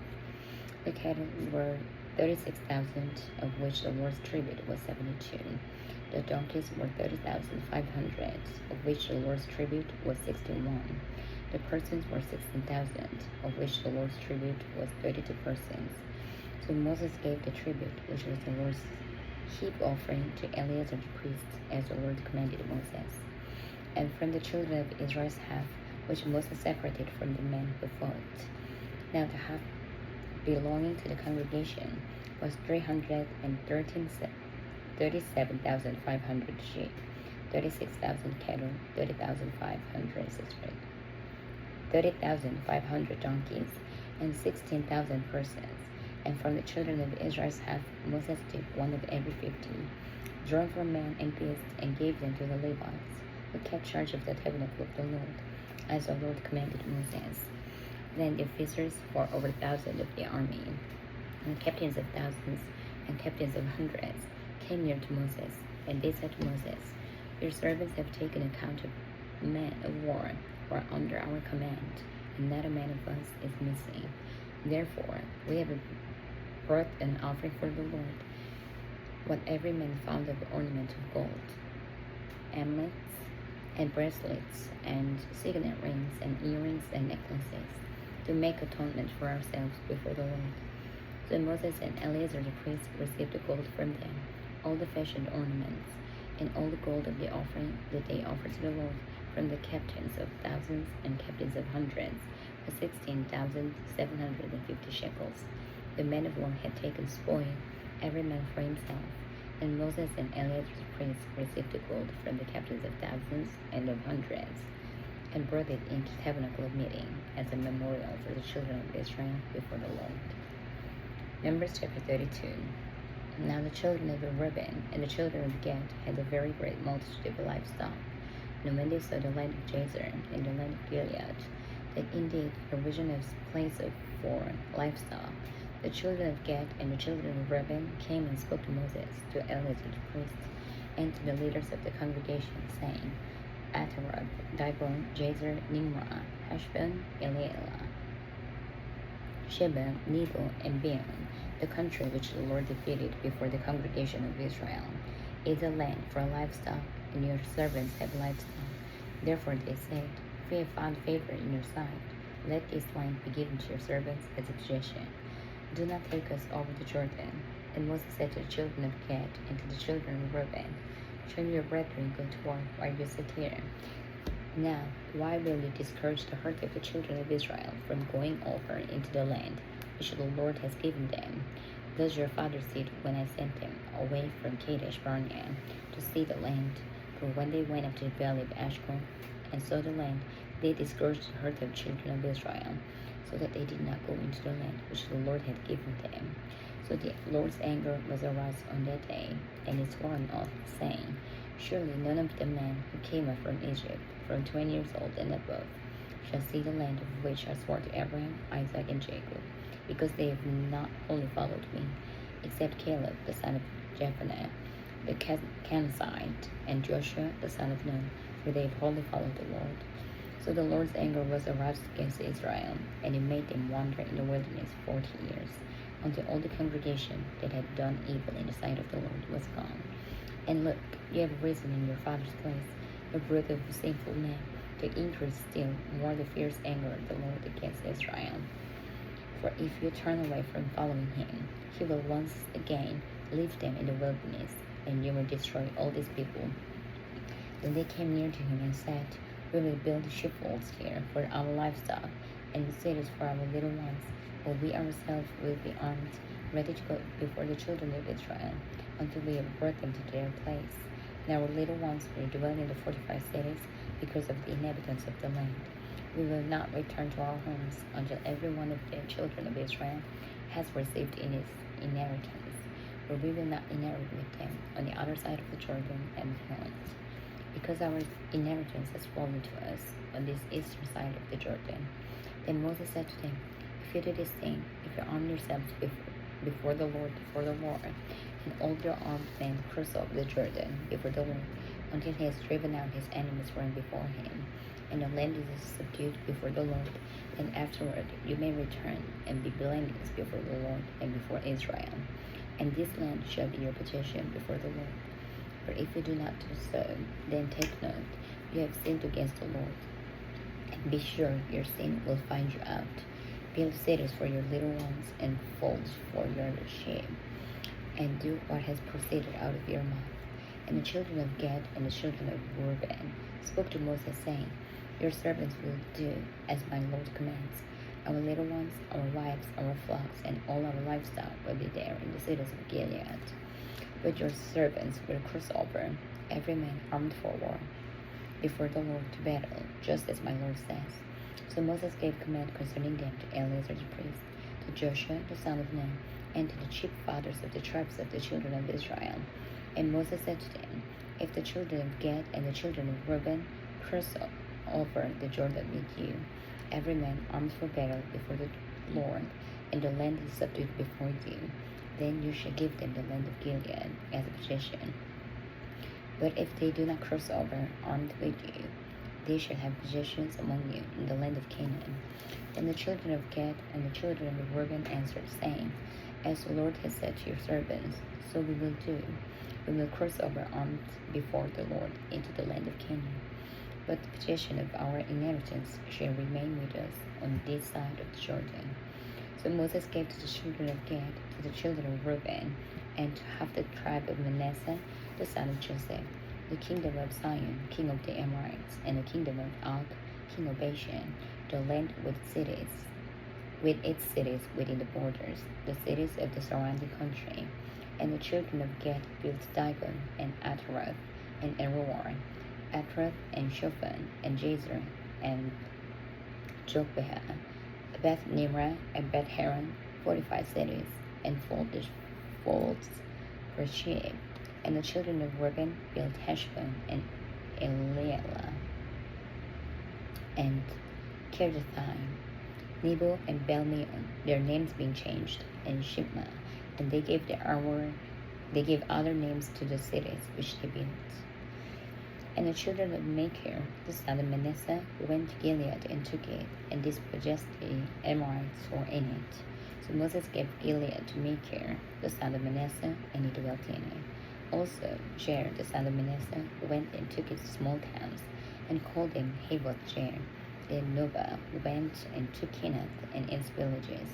Speaker 1: The cattle were 36,000, of which the Lord's tribute was 72. The donkeys were 30,500, of which the Lord's tribute was 61. The persons were 16,000, of which the Lord's tribute was 32 persons. So Moses gave the tribute, which was the Lord's heap offering, to Eleazar the priest, as the Lord commanded Moses. And from the children of Israel's half, which Moses separated from the men who fought. Now the half belonging to the congregation was 37,500 sheep, 36,000 cattle, 30,500 donkeys, and 16,000 persons. And from the children of Israel's half, Moses took one of every 50, drawn from man and beast, and gave them to the Levites, who kept charge of the tabernacle of the Lord, as the Lord commanded Moses. Then the officers for over 1,000 of the army, and captains of thousands, and captains of hundreds, came near to Moses, and they said to Moses, "Your servants have taken account of men of war who are under our command, and not a man of us is missing. Therefore we have brought an offering for the Lord, what every man found of ornament of gold, amulets, and bracelets, and signet rings, and earrings, and necklaces, to make atonement for ourselves before the Lord." So Moses and Eleazar the priest received the gold from them, all the fashioned ornaments, and all the gold of the offering that they offered to the Lord, from the captains of thousands and captains of hundreds, was 16,750 shekels. The men of war had taken spoil, every man for himself, and Moses and Eleazar the priest received the gold from the captains of thousands and of hundreds, and brought it into the tabernacle of meeting as a memorial for the children of Israel before the Lord. Numbers chapter 32. Now the children of Reuben and the children of Gad had a very great multitude of livestock. And when they saw the land of Jazer and the land of Gilead, that indeed provision of place for livestock, the children of Gad and the children of Reuben came and spoke to Moses, to Eleazar the priest, and to the leaders of the congregation, saying, Atarab, Dibon, Jazer, Nimrah, Heshbon, Elealeh, Sheba, Nebo, and Beon, the country which the Lord defeated before the congregation of Israel, is a land for livestock, and your servants have livestock. Therefore they said, if we have found favor in your sight, let this land be given to your servants as a possession. Do not take us over the Jordan. And Moses said to the children of Gad and to the children of Reuben, shall your brethren go to war while you sit here? Now, why will you discourage the heart of the children of Israel from going over into the land which the Lord has given them? Thus your fathers did when I sent them away from Kadesh Barnea to see the land. For when they went up to the valley of Eshcol and saw the land, they discouraged the heart of the children of Israel, so that they did not go into the land which the Lord had given them. So the Lord's anger was aroused on that day, and he swore an oath, saying, surely none of the men who came up from Egypt, from 20 years old and above, shall see the land of which I swore to Abraham, Isaac, and Jacob, because they have not wholly followed me, except Caleb the son of Jephunneh, the Kenizzite, and Joshua the son of Nun, for they have wholly followed the Lord. So the Lord's anger was aroused against Israel, and he made them wander in the wilderness 40 years, until all the congregation that had done evil in the sight of the Lord was gone. And look, you have risen in your father's place, a brood of sinful men, to increase still more the fierce anger of the Lord against Israel. For if you turn away from following him, he will once again leave them in the wilderness, and you will destroy all these people. Then they came near to him and said, we will build sheepfolds here for our livestock, and cities for our little ones, while we ourselves will be armed, ready to go before the children of Israel, until we have brought them to their place. And our little ones will dwell in the fortified cities, because of the inhabitants of the land. We will not return to our homes until every one of the children of Israel has received in his inheritance, for we will not inherit with them on the other side of the Jordan and beyond. because our inheritance has fallen to us on this eastern side of the Jordan. Then Moses said to them, if you do this thing, if you arm yourselves before the Lord before the war, and all your armed men cross over the Jordan before the Lord, until he has driven out his enemies from before him, and the land is subdued before the Lord, then afterward you may return and be blameless before the Lord and before Israel. And this land shall be your possession before the Lord. For if you do not do so, then take note, you have sinned against the Lord. And be sure your sin will find you out. Build cities for your little ones and folds for your sheep, and do what has proceeded out of your mouth. And the children of Gad and the children of Reuben spoke to Moses, saying, your servants will do as my Lord commands. Our little ones, our wives, our flocks, and all our livestock will be there in the cities of Gilead. But your servants will cross over, every man armed for war, before the Lord to battle, just as my Lord says. So Moses gave command concerning them to Eleazar the priest, to Joshua the son of Nun, and to the chief fathers of the tribes of the children of Israel. And Moses said to them, if the children of Gad and the children of Reuben cross over the Jordan with you, every man armed for battle before the Lord, and the land is subdued before you, then you shall give them the land of Gilead as a possession. But if they do not cross over armed with you, they shall have possessions among you in the land of Canaan. And the children of Gad and the children of Reuben answered, saying, as the Lord has said to your servants, so we will do. We will cross over armed before the Lord into the land of Canaan. But the possession of our inheritance shall remain with us on this side of the Jordan. So Moses gave to the children of Gad, to the children of Reuben, and to half the tribe of Manasseh, the son of Joseph, the kingdom of Sion, king of the Amorites, and the kingdom of Og, king of Bashan, the land with its cities within the borders, the cities of the surrounding country. And the children of Gad built Dibon, and Ataroth, and Aroer, Atroth, and Shophan, and Jazer, and Jokbeah, Beth Nimrah, and Beth Haran, 45 cities, and folds for sheep. And the children of Reuben built Heshbon, and Elealeh, and Kirjathaim, Nebo, and Belmeon, their names being changed, and Shibmah, and they gave other names to the cities which they built. And the children of Machir, the son of Manasseh, went to Gilead and took it, and dispossessed the Amorites who were in it. So Moses gave Gilead to Machir, the son of Manasseh, and he dwelt in it. Also Jair, the son of Manasseh, went and took its small towns, and called them Havoth Jair. Then Nobah went and took Kenath and its villages,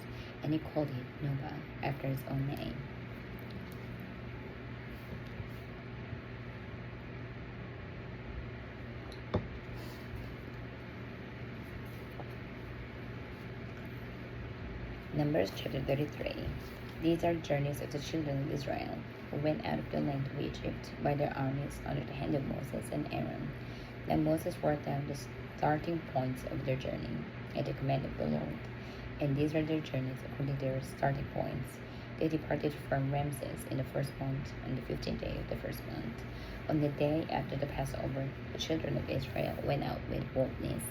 Speaker 1: and he called it Nobah, after his own name. Numbers chapter 33. These are journeys of the children of Israel, who went out of the land of Egypt by their armies under the hand of Moses and Aaron. Then Moses wrote down the starting points of their journey at the command of the Lord. And these are their journeys according to their starting points. They departed from Ramses in the first month, on the 15th day of the first month. On the day after the Passover, the children of Israel went out with boldness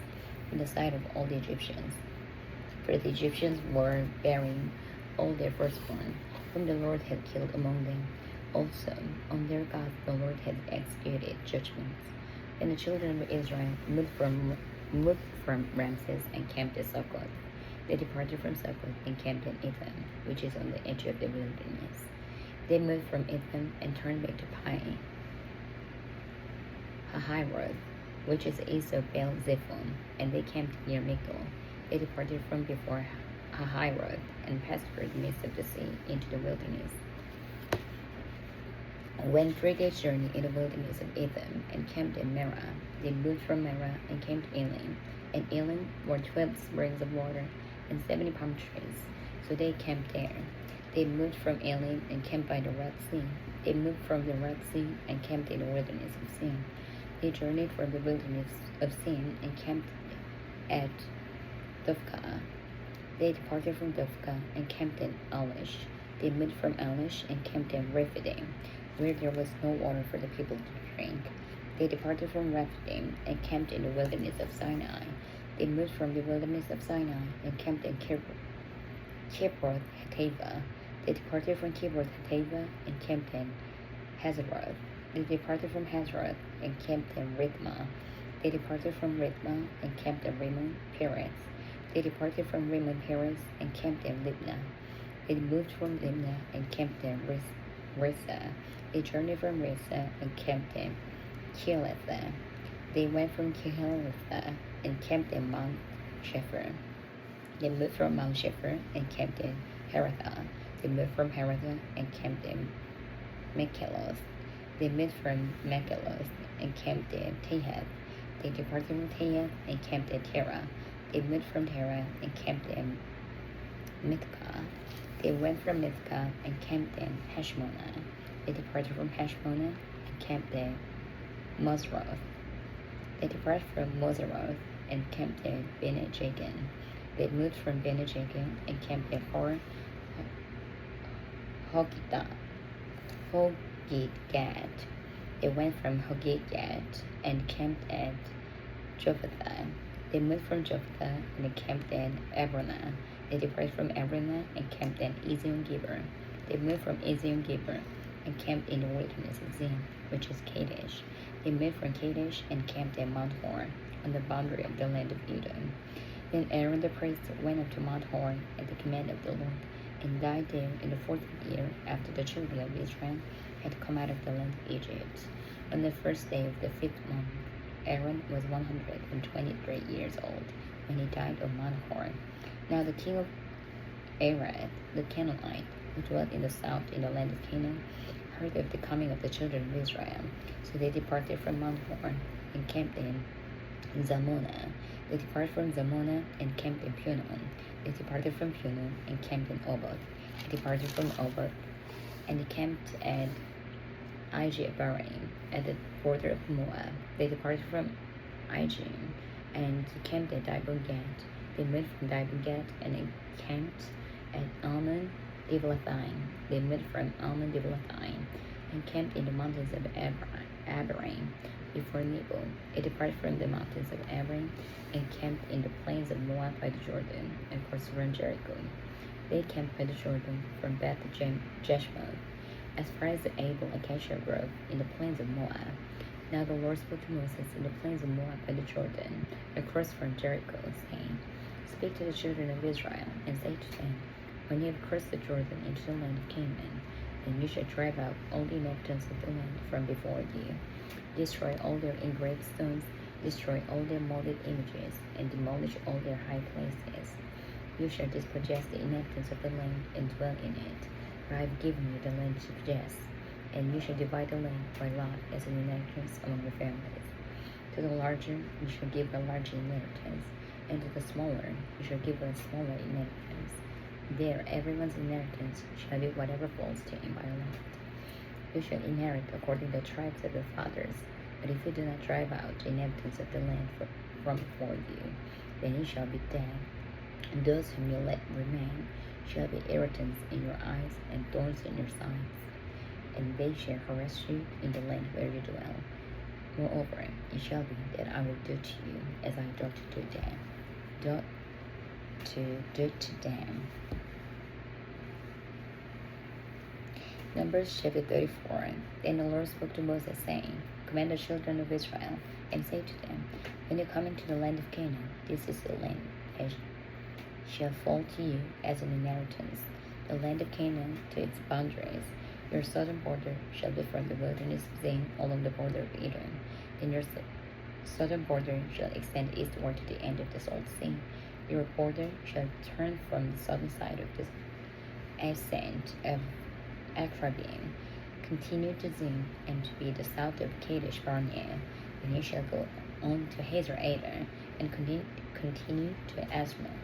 Speaker 1: in the sight of all the Egyptians. For the Egyptians were bearing all their firstborn, whom the Lord had killed among them. Also, on their gods the Lord had executed judgments. And the children of Israel moved from Ramses and camped at Succoth. They departed from Succoth and camped in Etham, which is on the edge of the wilderness. They moved from Etham and turned back to Hahiroth, which is east of Baal Zephon, and they camped near Migdol. They departed from before Hahiroth and passed through the midst of the sea into the wilderness. When 3 days' journey in the wilderness of Etham and camped in Merah, they moved from Merah and came to Elim. And Elim were 12 springs of water and 70 palm trees, so they camped there. They moved from Elim and camped by the Red Sea. They moved from the Red Sea and camped in the wilderness of Sin. They journeyed from the wilderness of Sin and camped at Dophkah. They departed from Dophkah and camped in Alish. They moved from Alish and camped in Rephidim, where there was no water for the people to drink. They departed from Rephidim and camped in the wilderness of Sinai. They moved from the wilderness of Sinai and camped in Kibroth Hattava. They departed from Kibroth Hattava and camped in Hazeroth. They departed from Hazeroth and camped in Rithmah. They departed from Rithmah and camped in Rimmon Perez. They departed from Rimmon Perez and camped in Libnah. They moved from Libnah and camped in Rissa. They journeyed from Rissa and camped in Kehelathah. They went from Kehelathah and camped in Mount Shephar. They moved from Mount Shephar and camped in Haratha. They moved from Haratha and camped in Makheloth. They moved from Makheloth and camped in Tahath. They departed from Tahath and camped in Terah. They moved from Terah and camped in Mithkah. They went from Mithkah and camped in Heshmonah. They departed from Heshmonah and camped in Mosroth. They departed from Moseroth and camped in Bene-Jakin. They moved from Bene-Jakin and camped in Hogidgad. They went from Hogidgad and camped at Jophathah. They moved from Jophathah and camped in Abronah. They departed from Abronah and camped in Ezion-Geber. They moved from Ezion-Geber and camped in the wilderness of Zin, which is Kadesh. They moved from Kadesh and camped in Mount Hor, on the boundary of the land of Edom. Then Aaron the priest went up to Mount Hor at the command of the Lord, and died there in the 4th year after the children of Israel had come out of the land of Egypt. On the 1st day of the 5th month, Aaron was 123 years old when he died on Mount Hor. Now the king of Arad, the Canaanite, who dwelt in the south in the land of Canaan, heard of the coming of the children of Israel. So they departed from Mount Hor and camped in Zamonah. They departed from Zamonah and camped in Punon. They departed from Punon and camped in Oboth. They departed from Oboth and camped at Ijeabarim at the border of Moab. They departed from Ijim and camped at Dibon-Gad. They moved from Dibon-Gad and camped at Almon Diblathaim. They moved from Almon Diblathaim and camped in the mountains of Abarim before Nebo. They departed from the mountains of Abarim and camped in the plains of Moab by the Jordan and crossed around Jericho. They camped by the Jordan from Beth Jeshmoth as far as the Abel acacia grove in the plains of Moab. Now the Lord spoke to Moses in the plains of Moab by the Jordan, across from Jericho, saying, Speak to the children of Israel, and say to them, When you have crossed the Jordan into the land of Canaan, then you shall drive out all the inhabitants of the land from before you. Destroy all their engraved stones, destroy all their molded images, and demolish all their high places. You shall dispossess the inhabitants of the land and dwell in it, for I have given you the land to possess, and you shall divide the land by lot as an inheritance among the families. To the larger you shall give a larger inheritance, and to the smaller you shall give a smaller inheritance. There everyone's inheritance shall be whatever falls to him by lot. You shall inherit according to the tribes of your fathers, but if you do not drive out the inhabitants of the land from before you, then you shall be dead. And those whom you let remain shall be irritants in your eyes and thorns in your sides, and they shall harass you in the land where you dwell. Moreover, it shall be that I will do to you as I do to them. Numbers chapter 34. Then the Lord spoke to Moses, saying, Command the children of Israel, and say to them, When you come into the land of Canaan, this is the land that shall fall to you as an inheritance, the land of Canaan to its boundaries. Your southern border shall be from the wilderness of Zin along the border of Edom. Then your southern border shall extend eastward to the end of the Salt Sea. Your border shall turn from the southern side of the ascent of Akrabim, continue to Zin, and to be the south of Kadesh Barnea. Then you shall go on to Hazer Ader, and continue to Asmon.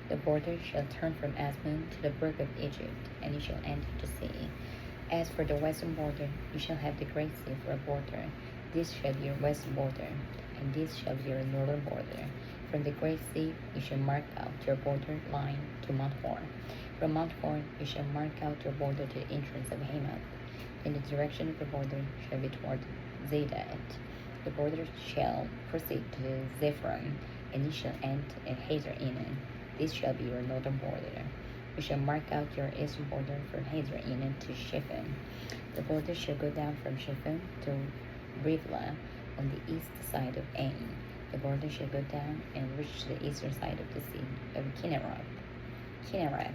Speaker 1: The border shall turn from Asmon to the brook of Egypt, and you shall enter the sea. As for the western border, you shall have the great sea for a border. This shall be your western border, and this shall be your northern border. From the great sea you shall mark out your border line to Mount Hor. From Mount Hor you shall mark out your border to the entrance of Hamath. In the direction of the border shall be toward Zedad. The border shall proceed to Zephron, and it shall end at Hazer Enon. This shall be your northern border. You shall mark out your eastern border from Hazer Enon to Shephan. The border shall go down from Shephan to Rivlah on the east side of Ain. The border shall go down and reach the eastern side of the sea of Kinnereth.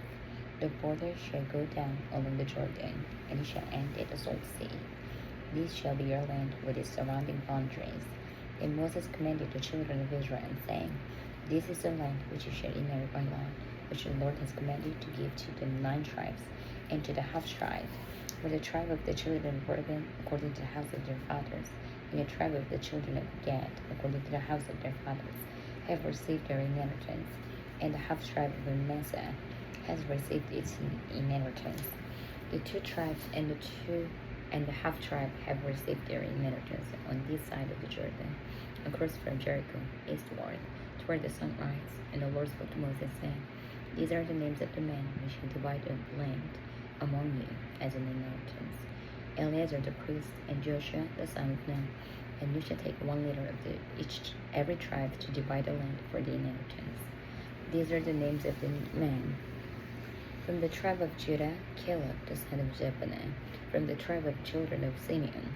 Speaker 1: The border shall go down along the Jordan, and it shall end at the Salt Sea. This shall be your land with its surrounding boundaries. And Moses commanded the children of Israel, saying, This is the land which you shall inherit by lot, which the Lord has commanded to give to the 9 tribes, and to the half tribe, for the tribe of the children of Reuben, according to the house of their fathers, and the tribe of the children of Gad, according to the house of their fathers, have received their inheritance, and the half tribe of Manasseh has received its inheritance. The 2 tribes and the half tribe have received their inheritance on this side of the Jordan, across from Jericho eastward, toward the sunrise. And the Lord spoke to Moses, saying, These are the names of the men who shall divide the land among you as an inheritance: Eleazar the priest, and Joshua the son of Nun. And you shall take 1 leader of every tribe to divide the land for the inheritance. These are the names of the men: from the tribe of Judah, Caleb the son of Jephunneh; from the tribe of children of Simeon,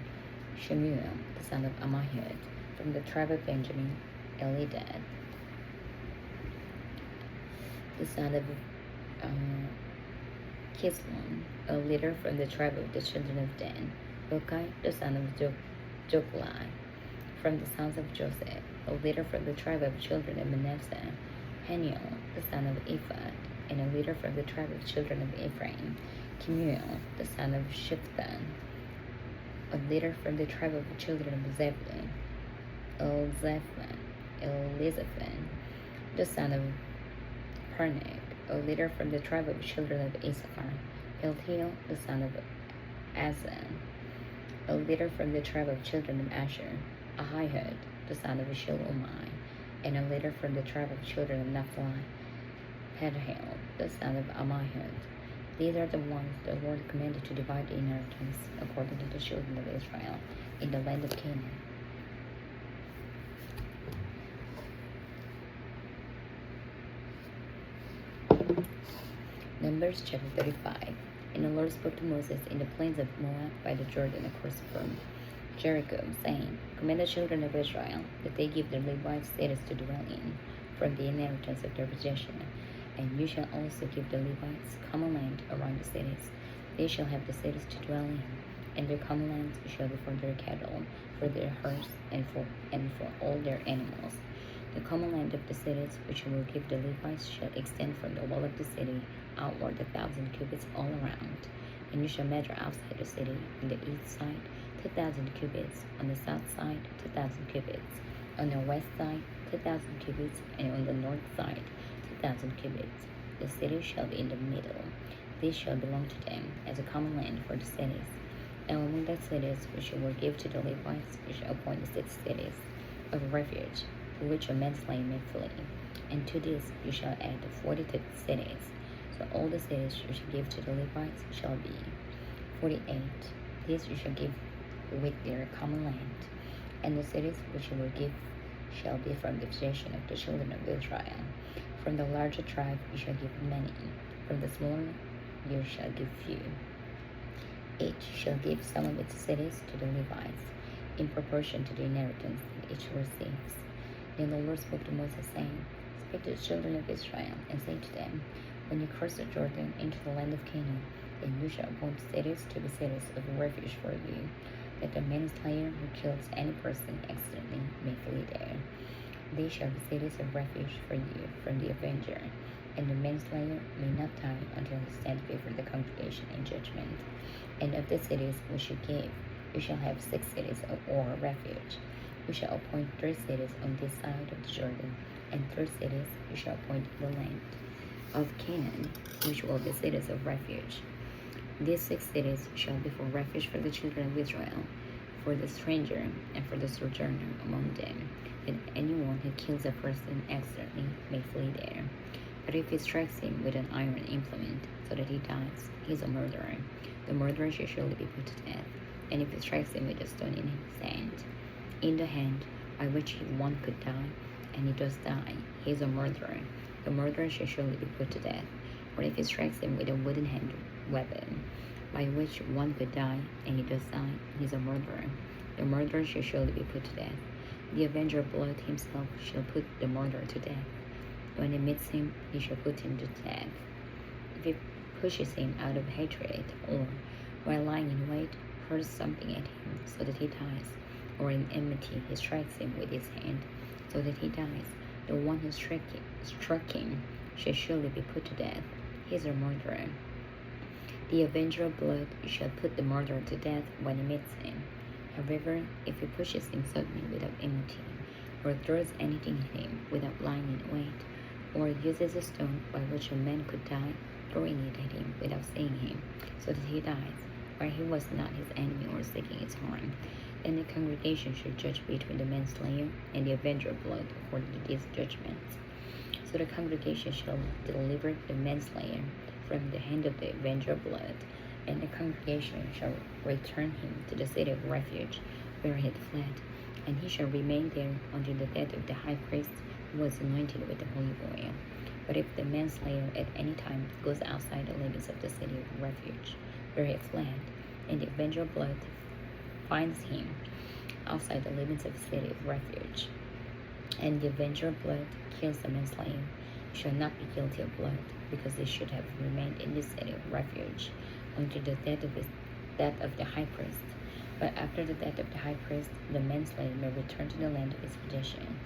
Speaker 1: Shemuel the son of Ammihud; from the tribe of Benjamin, Elidad the son of Kislon; a leader from the tribe of the children of Dan, Hilkai the son of Jokli; from the sons of Joseph; a leader from the tribe of children of Manasseh, Haniel the son of Ephod; and a leader from the tribe of children of Ephraim, Kemuel the son of Shiphthan; a leader from the tribe of the children of Zebulun, Elizaphan the son of Parnag; a leader from the tribe of the children of Issachar, Peltiel the son of Azan; a leader from the tribe of children of Asher, Ahihud the son of Shilomai; and a leader from the tribe of children of Naphtali, Pedahel the son of Ammihud. These are the ones the Lord commanded to divide the inheritance according to the children of Israel in the land of Canaan. Numbers chapter 35. And the Lord spoke to Moses in the plains of Moab by the Jordan across from Jericho, saying, Command the children of Israel that they give their Levites cities to dwell in from the inheritance of their possession. And you shall also give the Levites common land around the cities. They shall have the cities to dwell in, and their common lands shall be for their cattle, for their herds, and for all their animals. The common land of the cities which you will give the Levites shall extend from the wall of the city outward 1,000 cubits all around. And you shall measure outside the city on the east side 2,000 cubits, on the south side 2,000 cubits, on the west side 2,000 cubits, and on the north side 2,000 cubits. The city shall be in the middle. This shall belong to them as a common land for the cities. And among the cities which you will give to the Levites, you shall appoint the 6 cities of refuge, to which a man's land may flee. And to this you shall add the 42 cities. So all the cities you shall give to the Levites shall be 48. These you shall give with their common land. And the cities which you will give shall be from the possession of the children of Israel. From the larger tribe you shall give many, from the smaller you shall give few. Each shall give some of its cities to the Levites, in proportion to the inheritance that each receives. Then the Lord spoke to Moses, saying, Speak to the children of Israel, and say to them, When you cross the Jordan into the land of Canaan, then you shall appoint cities to be cities of refuge for you, that the manslayer who kills any person accidentally may flee there. They shall be cities of refuge for you from the avenger, and the manslayer may not die until he stands before the congregation in judgment. And of the cities which you give, you shall have 6 cities or refuge. You shall appoint 3 cities on this side of the Jordan, and 3 cities you shall appoint in the land of Canaan, which will be cities of refuge. These 6 cities shall be for refuge for the children of Israel, for the stranger and for the sojourner among them, that anyone who kills a person accidentally may flee there. But if he strikes him with an iron implement so that he dies, he is a murderer. The murderer shall surely be put to death. And if he strikes him with a stone in his hand, in the hand by which one could die, and he does die, he is a murderer. The murderer shall surely be put to death. Or if he strikes him with a wooden hand weapon, by which one could die, and he does die, he is a murderer. The murderer shall surely be put to death. The avenger of blood himself shall put the murderer to death. When he meets him, he shall put him to death. If he pushes him out of hatred, or while lying in wait, hurls something at him so that he dies, or in enmity he strikes him with his hand so that he dies, the one who struck him shall surely be put to death. He is a murderer. The avenger of blood shall put the murderer to death when he meets him. However, if he pushes him suddenly without enmity, or throws anything at him without lying in wait, or uses a stone by which a man could die, throwing it at him without seeing him, so that he dies, where he was not his enemy or seeking his harm, then the congregation should judge between the manslayer and the avenger of blood according to these judgments. So the congregation shall deliver the manslayer from the hand of the avenger of blood, and the congregation shall return him to the city of refuge where he had fled, and he shall remain there until the death of the high priest who was anointed with the holy oil. But if the manslayer at any time goes outside the limits of the city of refuge where he fled, and the avenger of blood finds him outside the limits of the city of refuge, and the avenger of blood kills the manslayer, he shall not be guilty of blood, because he should have remained in the city of refuge until the death of the high priest. But after the death of the high priest, the manslayer may return to the land of his possession.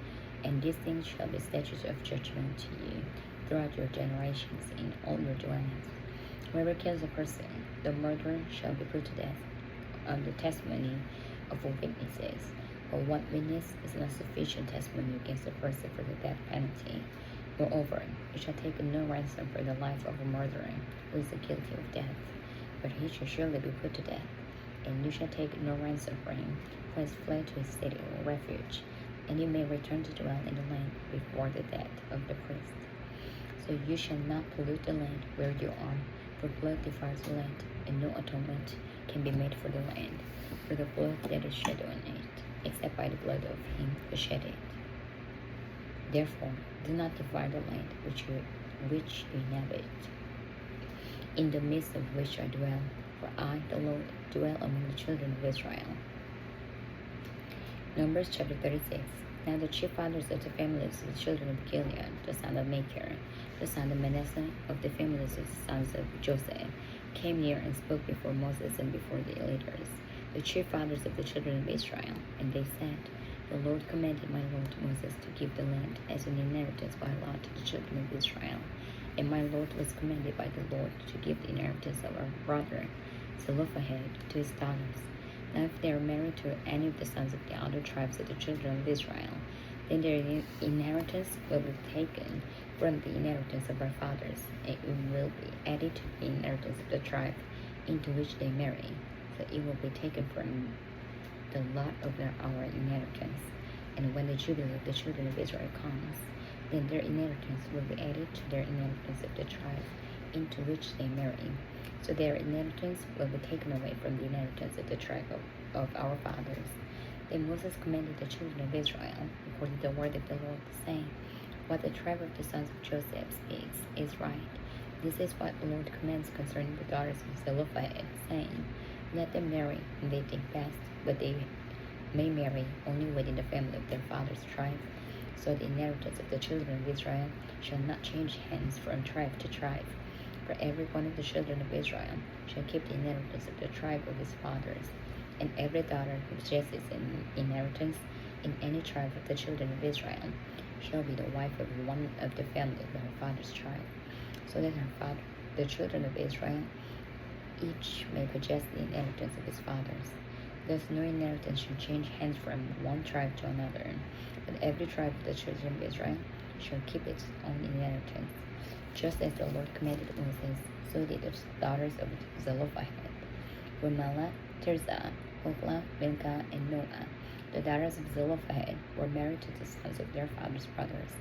Speaker 1: And these things shall be statutes of judgment to you throughout your generations in all your dwellings. Whoever kills a person, the murderer shall be put to death on the testimony of all witnesses. For one witness is not sufficient testimony against a person for the death penalty. Moreover, you shall take no ransom for the life of a murderer who is guilty of death, but he shall surely be put to death. And you shall take no ransom for him who has fled to his city or refuge, and he may return to dwell in the land before the death of the priest. So you shall not pollute the land where you are, for blood defiles the land, and no atonement can be made for the land, for the blood that is shed on it, except by the blood of him who shed it. Therefore, do not defile the land which you inhabit, in the midst of which I dwell, for I, the Lord, dwell among the children of Israel. Numbers chapter 36. Now the chief fathers of the families of the children of Gilead, the son of Machir, the son of Manasseh, of the families of the sons of Joseph, came near and spoke before Moses and before the leaders, the chief fathers of the children of Israel. And they said, The Lord commanded my Lord Moses to give the land as an inheritance by lot to the children of Israel. And my Lord was commanded by the Lord to give the inheritance of our brother Zelophehad to his daughters. Now if they are married to any of the sons of the other tribes of the children of Israel, then their inheritance will be taken from the inheritance of our fathers, and it will be added to the inheritance of the tribe into which they marry. So it will be taken from the lot of our inheritance. And when the jubilee of the children of Israel comes, then their inheritance will be added to their inheritance of the tribe into which they marry. So their inheritance will be taken away from the inheritance of the tribe of our fathers. Then Moses commanded the children of Israel, according to the word of the Lord, saying, What the tribe of the sons of Joseph speaks is right. This is what the Lord commands concerning the daughters of Zelophehad, saying, Let them marry when they think best, but they may marry only within the family of their father's tribe. So the inheritance of the children of Israel shall not change hands from tribe to tribe. For every one of the children of Israel shall keep the inheritance of the tribe of his fathers, and every daughter who possesses an inheritance in any tribe of the children of Israel shall be the wife of one of the family of her father's tribe, so that the children of Israel each may possess the inheritance of his fathers. Thus no inheritance shall change hands from one tribe to another, but every tribe of the children of Israel shall keep its own inheritance. Just as the Lord commanded Moses, so did the daughters of Zelophehad. Rumelah, Tirzah, Hoglah, Milcah, and Noah, the daughters of Zelophehad, were married to the sons of their father's brothers.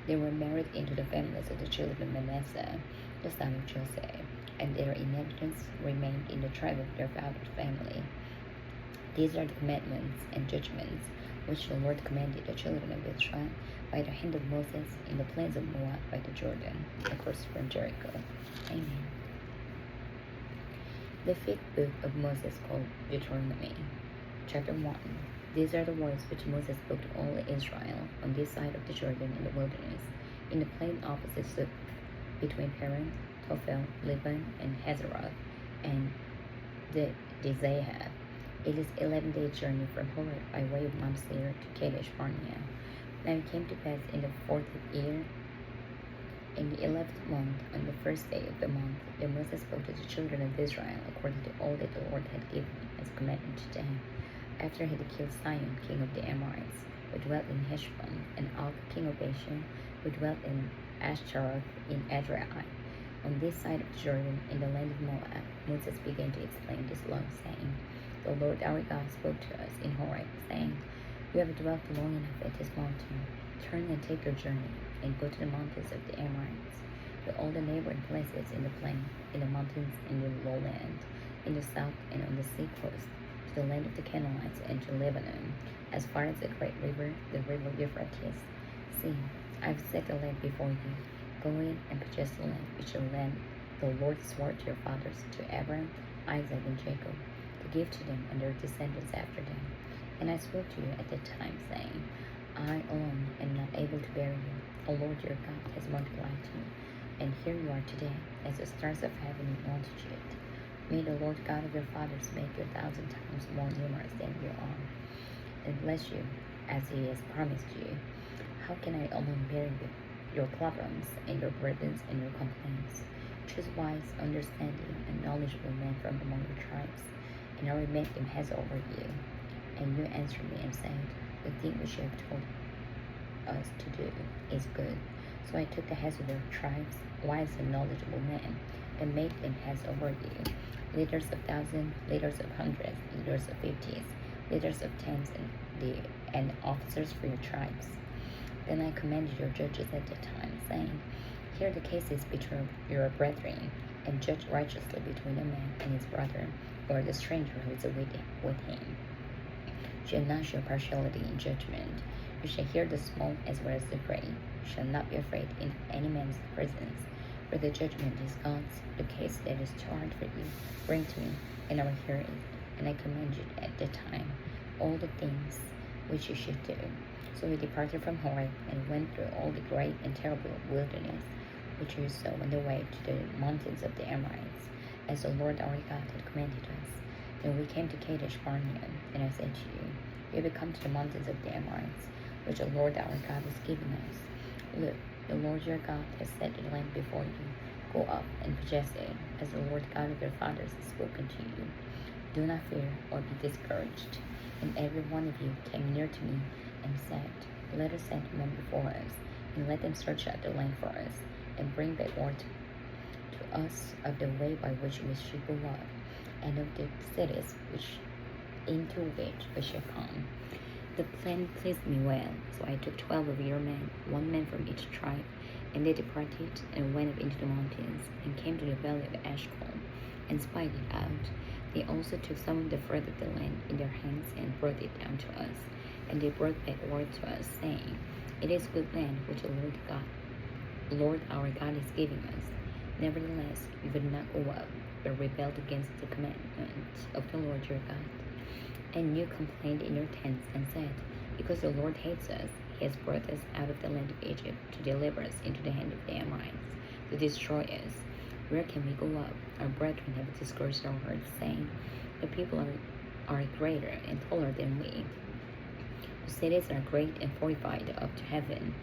Speaker 1: They were married into the families of the children of Manasseh, the son of Joseph, and their inheritance remained in the tribe of their father's family. These are the commandments and judgments which the Lord commanded the children of Israel by the hand of Moses in the plains of Moab by the Jordan, across from Jericho. Amen. The fifth book of Moses called Deuteronomy. Chapter 1. These are the words which Moses spoke to all Israel on this side of the Jordan in the wilderness, in the plain opposite Suf, between Paran, Tophel, Liban, and Hazeroth, and the Dizahab. It is 11-day journey from Horeb by way of Mount Seir to Kadesh Barnea. Now it came to pass in the 40th year, in the 11th month, on the first day of the month, that Moses spoke to the children of Israel according to all that the Lord had given him as a commandment to them, after he had killed Sihon, king of the Amorites, who dwelt in Heshbon, and Og, king of Bashan, who dwelt in Ashtaroth in Edrei. On this side of the Jordan, in the land of Moab, Moses began to explain this law, saying, The Lord our God spoke to us in Horeb, saying, You have dwelt long enough at this mountain. Turn and take your journey, and go to the mountains of the Amorites, to all the neighboring places in the plain, in the mountains, in the lowland, in the south and on the sea coast, to the land of the Canaanites, and to Lebanon, as far as the great river, the river Euphrates. See, I have set the land before you. Go in and possess the land, which the Lord swore to your fathers, to Abraham, Isaac, and Jacob, to give to them and their descendants after them. And I spoke to you at that time, saying, I alone am not able to bear you. The Lord your God has multiplied you, and here you are today, as the stars of heaven in multitude. May the Lord God of your fathers make you 1,000 times more numerous than you are, and bless you, as he has promised you. How can I alone bear you? Your problems and your burdens and your complaints? Choose wise, understanding, and knowledgeable men from among your tribes, and I will make them heads over you. And you answered me and said, The thing which you have told us to do is good. So I took the heads of your tribes, wise and knowledgeable men, and made them heads over you, leaders of thousands, leaders of hundreds, leaders of fifties, leaders of tens, and officers for your tribes. Then I commanded your judges at the time, saying, Hear the cases between your brethren, and judge righteously between a man and his brother, or the stranger who is with him. You shall not show partiality in judgment. You shall hear the small as well as the great. You shall not be afraid in any man's presence, for the judgment is God's. The case that is too hard for you, bring to me, and I will hear it. And I command you at the time all the things which you should do. So he departed from Horeb and went through all the great and terrible wilderness, which you saw on the way to the mountains of the Amorites, as the Lord our God had commanded us. Then we came to Kadesh Barnea, and I said to you, You have come to the mountains of the Amorites, which the Lord our God has given us. Look, the Lord your God has set the land before you. Go up and possess it, as the Lord God of your fathers has spoken to you. Do not fear or be discouraged. And every one of you came near to me and said, Let us send men before us, and let them search out the land for us, and bring back word to us of the way by which we should go up, and of the cities into which we shall come. The plan pleased me well, so I took 12 of your men, 1 man from each tribe, and they departed and went up into the mountains, and came to the valley of Eshcol, and spied it out. They also took some of the fruit of the land in their hands, and brought it down to us. And they brought back word to us, saying, It is good land which the Lord our God is giving us. Nevertheless, we would not go up, but rebelled against the commandment of the Lord your God. And you complained in your tents and said, Because the Lord hates us, he has brought us out of the land of Egypt to deliver us into the hand of the Amorites, to destroy us. Where can we go up? Our brethren have discouraged our hearts, saying, The people are greater and taller than we. The cities are great and fortified up to heaven.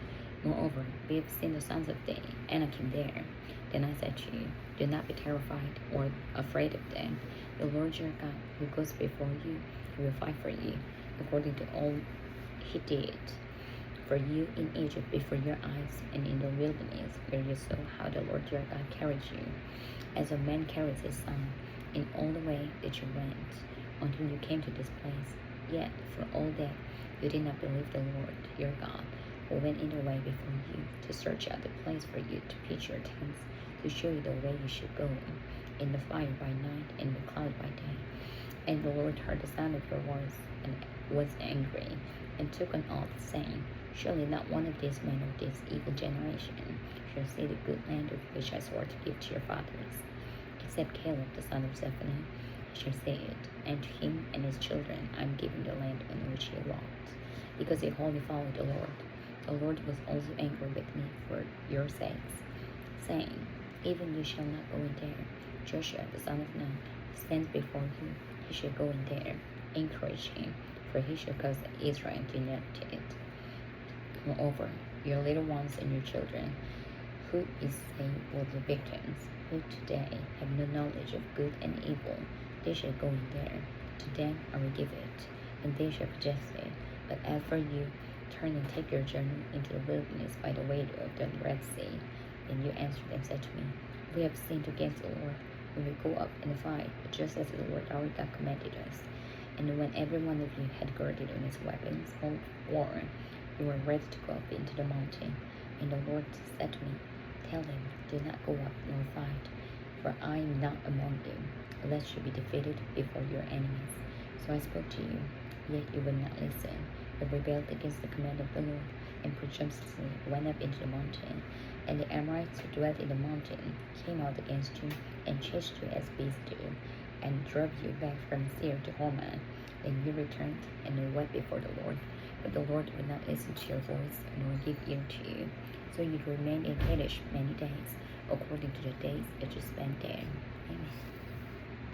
Speaker 1: Moreover, we have seen the sons of the Anakim there. Then I said to you, Do not be terrified or afraid of them. The Lord your God, who goes before you, he will fight for you, according to all he did for you in Egypt before your eyes, and in the wilderness, where you saw how the Lord your God carried you, as a man carries his son, in all the way that you went, until you came to this place. Yet, for all that, you did not believe the Lord your God, who went in the way before you, to search out the place for you to pitch your tents, to show you the way you should go, in the fire by night and the cloud by day. And the Lord heard the sound of your voice, and was angry, and took an oath, saying, Surely not one of these men of this evil generation shall see the good land of which I swore to give to your fathers, except Caleb the son of Zephaniah shall see it, and to him and his children I am giving the land in which he walked, because he wholly followed the Lord. The Lord was also angry with me for your sakes, saying, Even you shall not go in there. Joshua the son of Nun stands before you, he shall go in there. Encourage him, for he shall cause Israel to inherit it. Moreover, your little ones and your children, who is saved will be victims, who today have no knowledge of good and evil, they shall go in there. To them I will give it, and they shall possess it. But as for you, turn and take your journey into the wilderness by the way of the Red Sea. Then you answered and said to me, We have sinned against the Lord. We will go up and fight, just as the Lord our God commanded us. And when every one of you had girded on his weapons of war, you were ready to go up into the mountain. And the Lord said to me, Tell them, do not go up nor fight, for I am not among you, lest you be defeated before your enemies. So I spoke to you, yet you would not listen, but rebelled against the command of the Lord, and presumptuously went up into the mountain. And the Amorites who dwelt in the mountain came out against you, and chased you as beasts do, and drove you back from Seir to Hormah. Then you returned, and you wept before the Lord. But the Lord would not listen to your voice, nor give ear to you. So you remained in Kadesh many days, according to the days that you spent there. Amen.